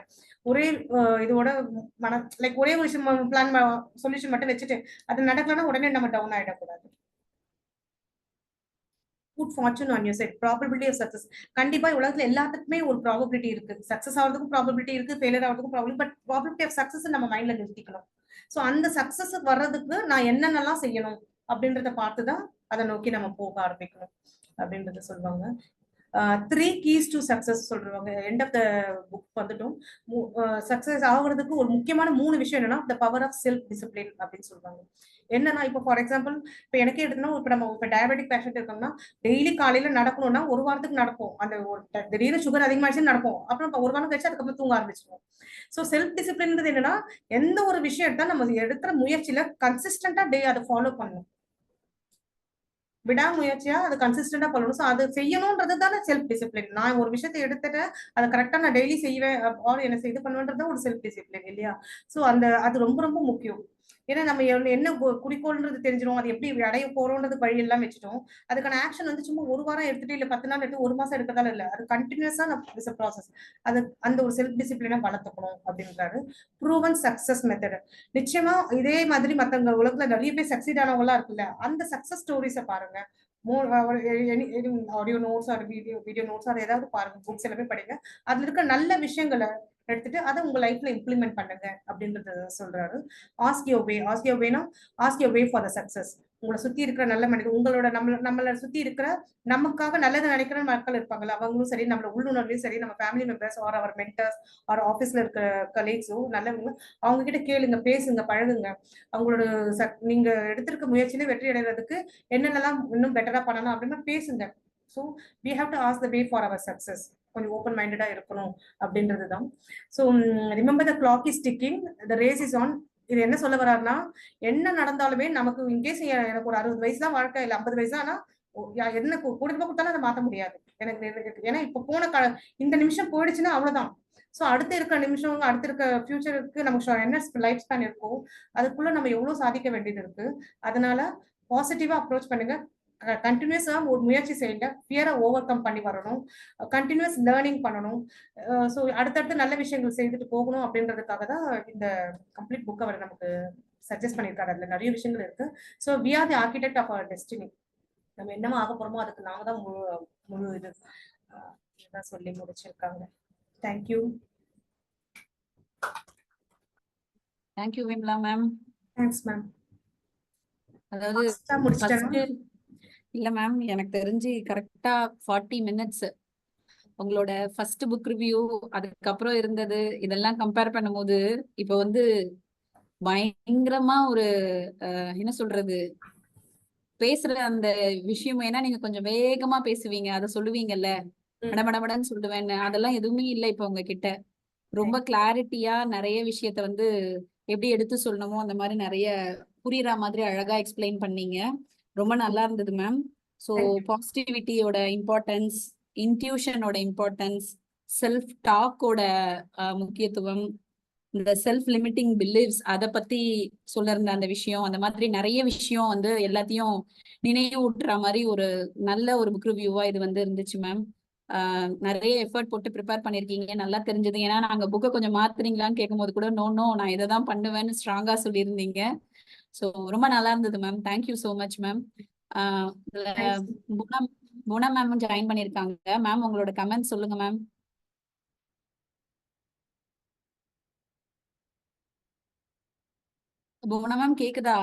ஒரே இதோட லைக் ஒரே ஒரு விஷயம் பிளான் சொல்யூஷன் மட்டும் வச்சுட்டு அது நடக்கலன்னா உடனே நம்ம டவுன் ஆயிடக்கூடாது. Good fortune on your side. Probability of success. கண்டிப்பா உலகத்துல எல்லாத்துக்குமே ஒரு ப்ராபபிலிட்டி இருக்கு. சக்சஸ் ஆகிறதுக்கும் ப்ராபபிலிட்டி இருக்கு, ஃபெயிலியர் ஆகிறதுக்கும் probability. But probability of success நம்ம மைண்ட்ல நிறுத்திக்கணும். ஸோ அந்த சக்சஸ் வர்றதுக்கு நான் என்னென்னலாம் செய்யணும் அப்படின்றத பார்த்துதான் அதை நோக்கி நம்ம போக ஆரம்பிக்கணும் அப்படின்றத சொல்லுவாங்க. 3 keys to success சொல்றாங்க. எண்ட் ஆஃப் த புக் வந்துட்டோம். சக்சஸ் ஆகுறதுக்கு ஒரு முக்கியமான 3 விஷயம் என்னன்னா the power of self discipline அப்படின்னு சொல்றாங்க. என்னன்னா இப்போ ஃபார் எக்ஸாம்பிள் இப்போ எனக்கே எடுத்தோம்னா இப்போ டயபெட்டிக் பேஷண்ட் இருக்கோம்னா டெய்லி காலையில நடக்கணும்னா ஒரு வாரத்துக்கு நடப்போம். அந்த ஒரு திடீர்னு சுகர் அதிகமாயிடுச்சுன்னு நடப்போம். அப்புறம் ஒரு வாரம் கழிச்சு அதுக்கப்புறம் தூங்க ஆரம்பிச்சிடும். ஸோ செல்ஃப் டிசிப்ளின்றது என்னன்னா, எந்த ஒரு விஷயம் எடுத்தா நம்ம எடுக்கிற முயற்சியில கன்சிஸ்டன்டா அதை ஃபாலோ பண்ணணும். விடாமுயற்சியா அது கன்சிஸ்டன்டா பண்ணணும். ஸோ அது செய்யணும்ன்றது தானே செல்ஃப் டிசிப்ளின். நான் ஒரு விஷயத்தை எடுத்துட்டு அதை கரெக்டா நான் டெய்லி செய்வேன் ஆர் என்ன இது பண்ணுவேன்றது ஒரு செல்ஃப் டிசிப்ளின் இல்லையா. ஸோ அது ரொம்ப ரொம்ப முக்கியம். ஏன்னா நம்ம என்ன குறிக்கோள்ன்றது தெரிஞ்சிடும், அது எப்படி அடைய போறோம்ன்றது வழி எல்லாம் வச்சுட்டோம். அதுக்கான ஆக்ஷன் வந்து சும்மா ஒரு வாரம் எடுத்துட்டு இல்ல 10 நாள் எடுத்து 1 மாசம் எடுக்கிறதால இல்ல, அது கண்டினியூஸா ப்ராசஸ். அது அந்த ஒரு செல்ஃப் டிசிப்ளினை வளர்த்துக்கணும் அப்படின்றாரு. Proven success method. நிச்சயமா இதே மாதிரி மத்தவங்க உலகத்துல நிறைய பேர் சக்சீட் ஆனவங்க எல்லாம் இருக்குல்ல, அந்த சக்சஸ் ஸ்டோரிஸை பாருங்க. Audio notes or video notes or ஏதாவது பாருங்க, புக்ஸ் எல்லாமே படிங்க. அதுல இருக்க நல்ல விஷயங்களை எடுத்துட்டு அதை உங்க லைஃப்ல இம்ப்ளிமெண்ட் பண்ணுங்க அப்படின்றது சொல்றாரு. Ask your way. Ask your வேனா ask your way for the success. உங்களை சுத்தி இருக்கிற நல்ல மனிதர், உங்களோட நம்மளை சுத்தி இருக்கிற நமக்காக நல்லது நினைக்கிற மக்கள் இருப்பாங்கல்ல, அவங்களும் சரி, நம்மளோட உள்ளுணர்வையும் சரி, நம்ம family members are our mentors R ஆஃபீஸ்ல இருக்கிற கலீக்ஸோ நல்லவங்க, அவங்க கிட்ட கேளுங்க, பேசுங்க, பழகுங்க. அவங்களோட நீங்க எடுத்திருக்க முயற்சியில வெற்றி அடைகிறதுக்கு என்னென்னலாம் இன்னும் பெட்டரா பண்ணலாம் அப்படின்னு பேசுங்க. So we have to ask the way for our success. கொஞ்சம் ஓப்பன் மைண்டடா இருக்கணும் அப்படின்றது தான். So remember the clock is ticking, the race is on. இது என்ன சொல்ல வர்றாருன்னா, என்ன நடந்தாலுமே நமக்கு இன்கேஸ் எனக்கு ஒரு 60 வயசு தான் வாழ்க்கை, இல்ல 50 வயசு தான், ஆனா என்ன குடும்ப கொடுத்தாலும் அதை மாத்த முடியாது எனக்கு. ஏன்னா இப்ப போன இந்த நிமிஷம் போயிடுச்சுன்னா அவ்வளவுதான். சோ அடுத்த இருக்க நிமிஷம், அடுத்த இருக்க ஃபியூச்சருக்கு நமக்கு என்ன லைஃப் ஸ்பேன் இருக்கோ அதுக்குள்ள நம்ம எவ்வளவு சாதிக்க வேண்டியது இருக்கு. அதனால பாசிட்டிவா அப்ரோச் பண்ணுங்க. கண்டினியூஸா ஒரு முயற்சி செய்யுங்க. ஃபியரை ஓவர் கம் பண்ணி வரணும். கண்டினியூஸ் லேர்னிங் பண்ணணும். ஸோ அடுத்தடுத்து நல்ல விஷயங்கள் செய்துட்டு போகணும் அப்படின்றதுக்காக தான் இந்த கம்ப்ளீட் புக் அவர் நமக்கு சஜஸ்ட் பண்ணியிருக்காரு. அதுல நிறைய விஷயங்கள் இருக்கு. So we are the architect of our destiny. நம்ம என்னமா ஆக போறோமோ அதுக்கு நாம தான் முழு இது இதான் சொல்லி முடிச்சிருக்காங்க. Thank you. Thank you Vimala ma'am. Thanks ma'am. அதாவது இல்ல மேம், எனக்கு தெரிஞ்சு கரெக்டா 40 மினிட்ஸ் உங்களோட ஃபர்ஸ்ட் புக் ரிவ்யூ அதுக்கப்புறம் இருந்தது இதெல்லாம் கம்பேர் பண்ணும்போது இப்ப வந்து பயங்கரமா ஒரு என்ன சொல்றது, பேசுற அந்த விஷயம். ஏன்னா நீங்க கொஞ்சம் வேகமா பேசுவீங்க, அதை சொல்லுவீங்கல்ல, மடமடமடன்னு சொல்லுவேன்னு, அதெல்லாம் எதுவுமே இல்லை இப்ப உங்ககிட்ட. ரொம்ப கிளாரிட்டியா நிறைய விஷயத்த வந்து எப்படி எடுத்து சொல்லணுமோ அந்த மாதிரி நிறைய புரியுற மாதிரி அழகா எக்ஸ்பிளைன் பண்ணீங்க. ரொம்ப நல்லா இருந்தது மேம். ஸோ பாசிட்டிவிட்டியோட இம்பார்ட்டன்ஸ், இன்ட்யூஷனோட இம்பார்ட்டன்ஸ், செல்ஃப் டாக்கோட முக்கியத்துவம், இந்த செல்ஃப் லிமிட்டிங் பிலீவ்ஸ் அதை பத்தி சொல்லிருந்த அந்த விஷயம், அந்த மாதிரி நிறைய விஷயம் வந்து எல்லாத்தையும் நினைவூட்டுற மாதிரி ஒரு நல்ல ஒரு புக் ரிவ்யூவா இது வந்து இருந்துச்சு மேம். நிறைய எஃபர்ட் போட்டு ப்ரிப்பேர் பண்ணிருக்கீங்க, நல்லா தெரிஞ்சது. ஏன்னா நாங்க புக்கை கொஞ்சம் மாத்துறீங்களான்னு கேட்கும்போது கூட நோ நான் இதை தான் பண்ணுவேன்னு ஸ்ட்ராங்கா சொல்லியிருந்தீங்க. ஸோ ரொம்ப நல்லா இருந்தது ma'am. Thank you so much ma'am. Buna ma'am join பண்ணிருக்காங்க. மேம் உங்களோட கமெண்ட் சொல்லுங்க மேம். புவனா மேம் கேக்குதா?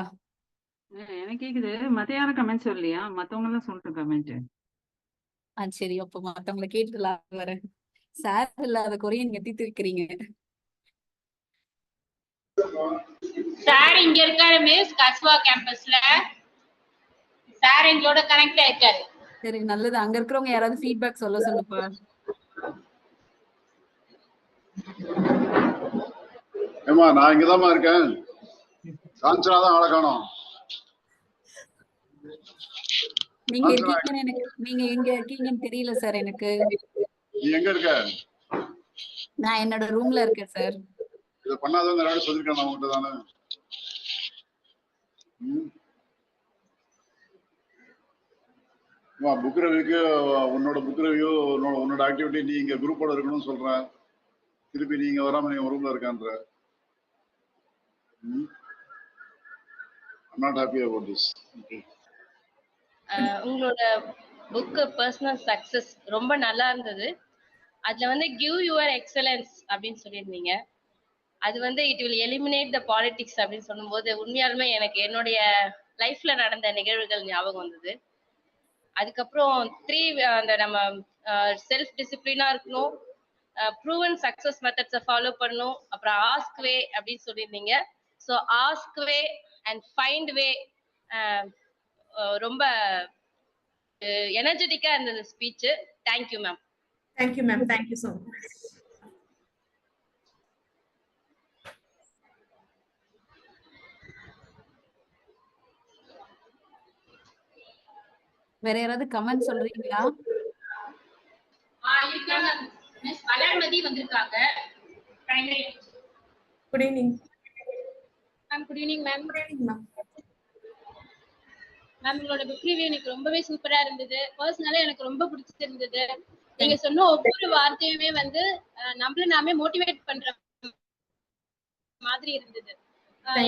எனக்கு கேக்குது. மத்தியான கமெண்ட் சொல்லியா? மத்தவங்க எல்லாம் சொல்லிட்டு கமெண்ட். சரி, அப்ப மத்தவங்களை கேட்டுலாம் வரேன். சார் இல்லாத குறைய நீங்க தீர்த்து வைக்கிறீங்க. சார் இங்க இருக்காரு மிஸ், கஸ்வா கேம்பஸ்ல. சார் எங்களோட கனெக்ட் ஆயிருக்காரு. சரி, நல்லது. அங்க இருக்கிறவங்க யாராவது ஃபீட்பேக் சொல்ல சொல்லுப்பா. ஏமா நான் இங்கதாம்மா இருக்கேன். காஞ்சனா தான் ஆளை காணோம். நீங்க இருக்கீங்கன்னு எனக்கு, நீங்க எங்க இருக்கீங்கன்னு தெரியல சார் எனக்கு. நீ எங்க இருக்க? நான் என்னோட ரூம்ல இருக்கேன் சார். இத பண்ணாதான் நிறைய சொல்லிருக்கேன் நான் உங்ககிட்ட தானே. புக் ரிவ்யூக்கு உன்னோட புக் ரிவ்யூ உன்னோட ஆக்டிவிட்டி நீ இங்க குரூப்போட இருக்கணும்னு சொல்றேன். திருப்பி நீங்க வராம நீங்க ரூம்ல இருக்கான்ற. I'm not happy about this. Okay. உங்களோட புக் பர்சனல் சக்சஸ் ரொம்ப நல்லா இருந்தது. அதுல வந்து கிவ் யுவர் எக்ஸலன்ஸ் அப்படின்னு சொல்லியிருந்தீங்க. அது வந்து it will eliminate the politics அப்படின்னு சொல்லும்போது உண்மையாலுமே எனக்கு என்னுடைய லைஃப்ல நடந்த நிகழ்வுகள் ஞாபகம் வந்தது. அதுக்கப்புறம் அந்த நம்ம செல்ஃப் டிசிப்ளினா இருக்கணும், ப்ரூவன் சக்சஸ் மெத்தட்ஸை ஃபாலோ பண்ணணும், அப்புறம் ஆஸ்க் வே அப்படின்னு சொல்லியிருந்தீங்க. So ask way and find way ரொம்ப எனர்ஜெட்டிக்கா இருந்தது speech. Thank you ma'am. Thank you ma'am. Thank you so much. வேற யாராவது கமெண்ட் சொல்றீங்களா? மிஸ் வளர்மதி வந்திருக்காங்க. Good evening. Ma'am good evening ma'am. Ma'am ma'am உங்களோட புக் ரிவ்யூ எனக்கு ரொம்பவே சூப்பரா இருந்தது. பர்சனலா எனக்கு ரொம்ப பிடிச்சிருந்தது. நீங்க சொன்ன ஒவ்வொரு வார்த்தையுமே வந்து நம்மள நாமே மோட்டிவேட் பண்ற மாதிரி இருந்தது.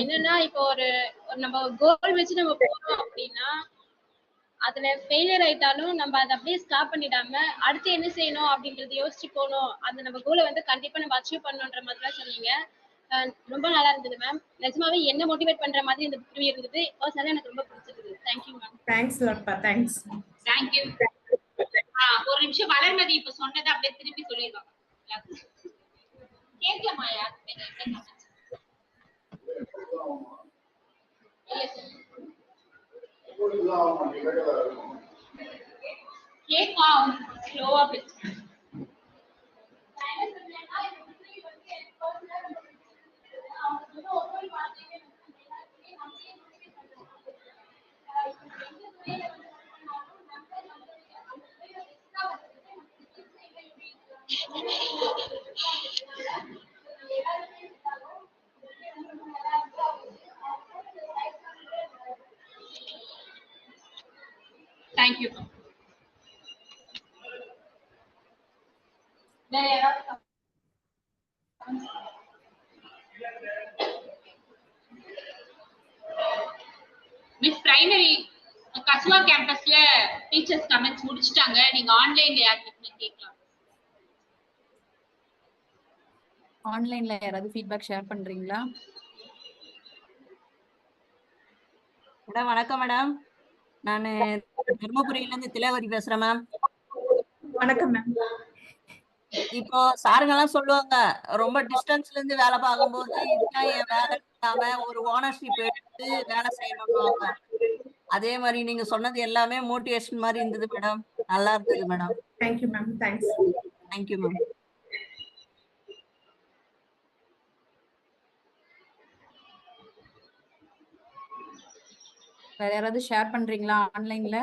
என்னன்னா இப்போ ஒரு நம்ம கோல் வச்சு நம்ம போறோம் அப்படின்னா அதுல ஃபெயிலியர் ஆயிட்டாலும் நம்ம அதை அப்படியே ஸ்டாப் பண்ணிடாம அடுத்து என்ன செய்யணும் அப்படிங்கறத யோசிச்சு போகணும். அந்த நம்ம கோலை வந்து கண்டிப்பா நம்ம அச்சீவ் பண்ணணுன்ற மாதிரிலாம் சொன்னீங்க. ரொம்ப நல்லா இருந்தது மேம். நிஜமாவே என்ன மோட்டிவேட் பண்ற மாதிரி இந்த புக் இருந்தது. பர்சனலா எனக்கு ரொம்ப பிடிச்சிருந்தது. Thank you ma'am. தேங்க்ஸ் லாட்பா. தேங்க்ஸ். தேங்க்யூ. ஒரு நிமிஷம் வளர்மதி இப்ப சொன்னதை அப்படியே திருப்பி சொல்லிடுவாங்க. கேட்கலாமா யார்? கேட்கா ஸ்லோவா பேசுங்க. Thank you. மிஸ் பிரைமரி கஸ்வா கேம்பஸ்ல டீச்சர்ஸ் கமெண்ட்ஸ் முடிச்சிட்டாங்க. நீங்க ஆன்லைன்ல யார்கிட்ட கேட்கலாம். ஆன்லைன்ல யாராவது ஃபீட்பேக் ஷேர் பண்றீங்களா? மேடம் வணக்கம் மேடம். நான் தர்மபுரியில இருந்து திலகவதி பேசுறேன் மேம். வணக்கம் மேம். இப்போ சாருங்கெல்லாம் சொல்லுவாங்க ரொம்ப டிஸ்டன்ஸ்ல இருந்து வேலை பார்க்கும்போது இதுதான் என் வேலை இல்லாம ஒரு ஓனர்ஷிப் எடுத்து வேலை செய்யணும்னுவாங்க. அதே மாதிரி நீங்க சொன்னது எல்லாமே மோட்டிவேஷன் மாதிரி இருந்தது மேடம். நல்லா இருந்தது madam. Thank you ma'am. Thanks. Thank you ma'am. வேற யாராவது ஷேர் பண்றீங்களா ஆன்லைன்ல?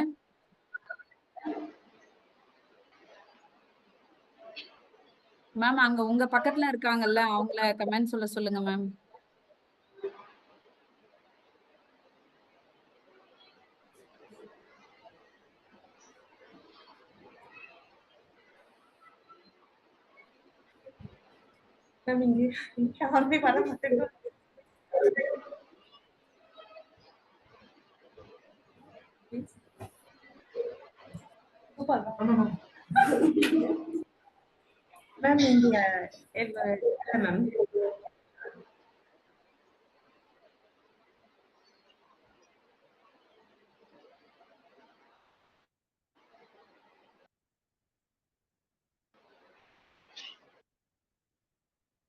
மேம் அங்க உங்க பக்கத்துல இருக்காங்கல்ல அவங்கள கமெண்ட் சொல்ல சொல்லுங்க மேம். மேம் இங்க யாருமே வர மாட்டேங்க. மேம் இங்க மேம்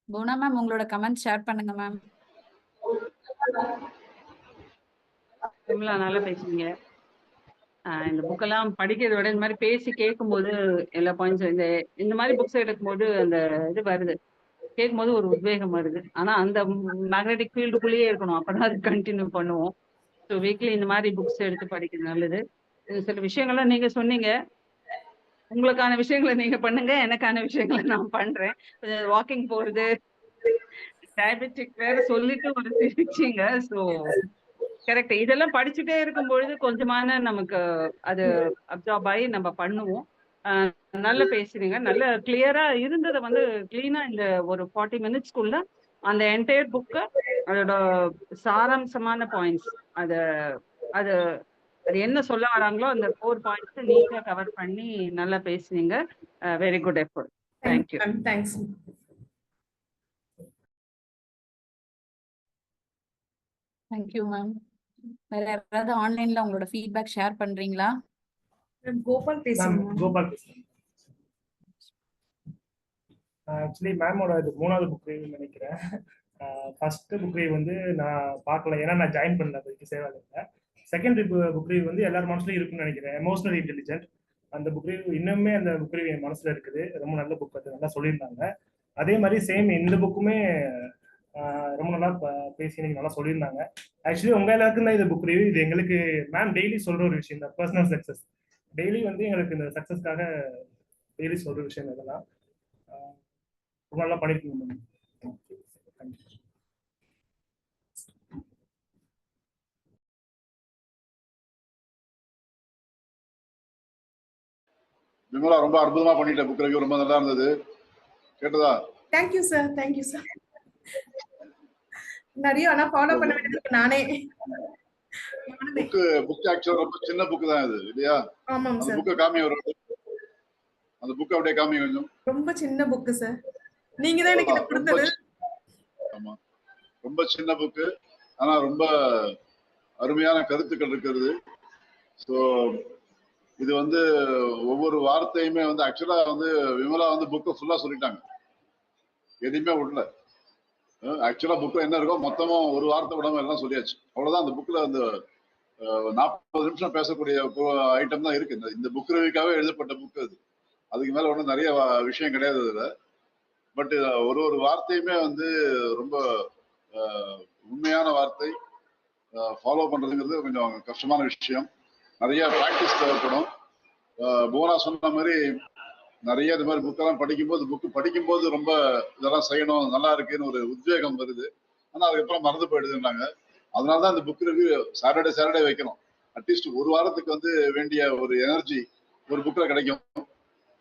போனா மேம் உங்களோட கமெண்ட் ஷேர் பண்ணுங்க மேம். நல்லா பேசுறீங்க. இந்த புக்கெல்லாம் படிக்கிறத விட இந்த மாதிரி பேசி கேட்கும்போது எல்லா பாயிண்ட்ஸ் இந்த மாதிரி புக்ஸ் எடுக்கும்போது அந்த இது வருது. கேட்கும்போது ஒரு உத்வேகம் வருது. ஆனா அந்த மேக்னெட்டிக் ஃபீல்டுக்குள்ளேயே இருக்கணும். அப்பதான் அது கண்டினியூ பண்ணுவோம். ஸோ வீக்லி இந்த மாதிரி புக்ஸ் எடுத்து படிக்கிறது நல்லது. சில விஷயங்கள்லாம் நீங்க சொன்னீங்க. உங்களுக்கான விஷயங்களை நீங்க பண்ணுங்க. எனக்கான விஷயங்களை நான் பண்றேன். வாக்கிங் போறது, டயபெட்டிக் வேற சொல்லிட்டு ஒரு சிரிச்சிங்க. So correct. இதெல்லாம் படிச்சுட்டே இருக்கும்பொழுது கொஞ்சமான நமக்கு அது அப்சார்ப் ஆகி நம்ம பண்ணுவோம். நல்லா பேசுறீங்க. நல்ல கிளியரா இருந்ததை வந்து கிளீனா இந்த ஒரு 40 மினிட்ஸ்க்குள்ள அந்த என்டையர் புக்கு அதோட சாராம்சமான பாயிண்ட்ஸ் அது அது அது என்ன சொல்ல வராங்களோ அந்த 4 பாயிண்ட்ஸ் நீட்டா கவர் பண்ணி நல்லா பேசுனீங்க. Very good effort. Thank you. Thanks. Thank you ma'am. வேற யாராவது ஆன்லைன்ல உங்களோட ஃபீட்பேக் ஷேர் பண்றீங்களா? கோபால் பேசுங்க. கோபால் பேசுறேன். ஆக்சுவலி மேமோட இது 3வது புக் ரிவ்யூ நினைக்கிறேன். ஃபர்ஸ்ட் புக் ரிவ்யூ வந்து நான் பார்க்கல, ஏன்னா நான் ஜாயின் பண்ணல அதுக்கு சேவாதில்லை. செகண்ட் புக் ரிவ்யூ வந்து எல்லாரும் மனசுலயும் இருக்குன்னு நினைக்கிறேன், எமோஷனல் இன்டெலிஜென்ட். அந்த புக் ரிவ்யூ இன்னுமே அந்த புக் ரிவ்யூ என் மனசுல இருக்குது. ரொம்ப நல்ல புக், அது நல்லா சொல்லியிருந்தாங்க. அதே மாதிரி சேம் இந்த புக்குமே ரொம்ப நல்லா பேசி எனக்கு நல்லா சொல்லியிருந்தாங்க. ஆக்சுவலி உங்க எல்லாருக்கும் தான் இந்த புக் ரிவ்யூ. இது எங்களுக்கு மேம் டெய்லி சொல்ற ஒரு விஷயம் தான், பர்சனல் சக்சஸ். டெய்லி வந்து எங்களுக்கு இந்த சக்சஸ்க்காக டெய்லி சொல்ற விஷயம் இதெல்லாம் ரொம்ப நல்லா பண்ணிருக்கீங்க மேம். விமலா ரொம்ப அற்புதமா பண்ணிட்ட. புக் ரிவ்யூ ரொம்ப நல்லா இருந்தது. கேட்டதா? Thank you sir, thank you sir. நிறைய ஆனா ஃபாலோ பண்ண வேண்டியது இருக்கு நானே. புக் ஆக்சுவலா ரொம்ப சின்ன புக் தான் இது இல்லையா? ஆமாங்க அந்த சார். புக்கை காமி ஒரு அந்த புக் அப்படியே காமி கொஞ்சம். ரொம்ப சின்ன புக் சார். நீங்க தான் எனக்கு இத கொடுத்தது. ஆமா, ரொம்ப சின்ன புக்கு, ஆனா ரொம்ப அருமையான கருத்துக்கள் இருக்கிறது. ஸோ இது வந்து ஒவ்வொரு வார்த்தையுமே வந்து ஆக்சுவலா வந்து விமலா வந்து புக்கை ஃபுல்லா சொல்லிட்டாங்க, எதையுமே விடல. ஆக்சுவலா புக்ல என்ன இருக்கோ மொத்தமும் ஒரு வார்த்தை விடாம எல்லாம் சொல்லியாச்சு. அவ்வளவுதான் அந்த புக்ல அந்த 40 நிமிஷம் பேசக்கூடிய ஐட்டம் தான் இருக்கு. இந்த புக் ரிவ்யூக்காகவே எழுதப்பட்ட புக் அது. அதுக்கு மேல ஒன்றும் நிறைய விஷயம் கிடையாது அதுல. பட் ஒரு ஒரு வார்த்தையுமே வந்து ரொம்ப உண்மையான வார்த்தை. ஃபாலோ பண்றதுங்கிறது கொஞ்சம் கஷ்டமான விஷயம். நிறைய ப்ராக்டிஸ் தேவைப்படும். புவனா சொன்ன மாதிரி நிறைய இது மாதிரி புக்கெல்லாம் படிக்கும்போது ரொம்ப இதெல்லாம் செய்யணும், நல்லா இருக்குன்னு ஒரு உத்வேகம் வருது. ஆனா அதுக்கப்புறம் மறந்து போயிடுதுன்றாங்க. அதனாலதான் இந்த புக் ரிவ்யூ சாட்டர்டே வைக்கணும். அட்லீஸ்ட் ஒரு வாரத்துக்கு வந்து வேண்டிய ஒரு எனர்ஜி ஒரு புக்ல கிடைக்கும்.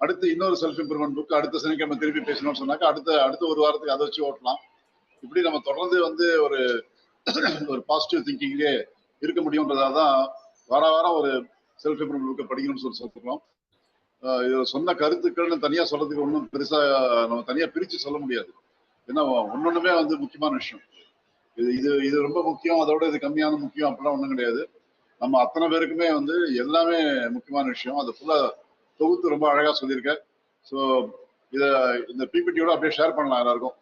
அடுத்து இன்னொரு செல்ஃப் இம்ப்ரூவ்மெண்ட் புக் அடுத்த சனிக்கிழமை திருப்பி பேசணும்னு சொன்னாக்கா அடுத்த ஒரு வாரத்துக்கு அதை வச்சு ஓட்டலாம். இப்படி நம்ம தொடர்ந்து வந்து ஒரு பாசிட்டிவ் திங்கிங்லேயே இருக்க முடியும்ன்றதால தான் வாரம் ஒரு செல்ஃப் இம்ப்ரூவ்மெண்ட் புக்கை படிக்கணும்னு சொல்லிருக்கோம். இதுல சொன்ன கருத்துக்கள்னு தனியா சொல்றதுக்கு ஒன்றும் பெருசா நம்ம தனியா பிரிச்சு சொல்ல முடியாது. ஏன்னா ஒன்னொன்னுமே வந்து முக்கியமான விஷயம். இது ரொம்ப முக்கியம், அதோட இது கம்மியான முக்கியம் அப்படிலாம் ஒன்றும் கிடையாது. நம்ம அத்தனை பேருக்குமே வந்து எல்லாமே முக்கியமான விஷயம். அது ஃபுல்லா தொகுத்து ரொம்ப அழகா சொல்லியிருக்கேன். ஸோ இந்த பிபிடியோட அப்படியே ஷேர் பண்ணலாம் எல்லாருக்கும்.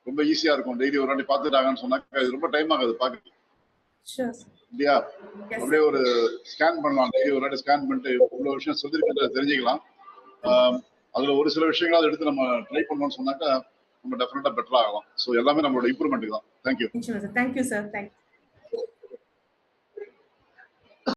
ரொம்ப ஈஸியா இருக்கும். டெய்லி ஒரு வாட்டி பார்த்துட்டாங்கன்னு சொன்னாக்க இது ரொம்ப டைம் ஆகுது பார்க்க இல்லையா? அப்படியே ஒரு ஸ்கேன் பண்ணலாம். டெய்லி ஒரு வாட்டி ஸ்கேன் பண்ணிட்டு இவ்வளவு விஷயம் சொல்லியிருக்கிறத தெரிஞ்சுக்கலாம். அதுல ஒரு சில விஷயங்களாவது எடுத்து நம்ம ட்ரை பண்ணோம்னு சொன்னாக்கா நம்ம டெஃபினட்டா பெட்டர் ஆகலாம். ஸோ எல்லாமே நம்மளோட இம்ப்ரூவ்மெண்ட்டுக்கு தான். தேங்க்யூ. Thank you sir. தேங்க்யூ.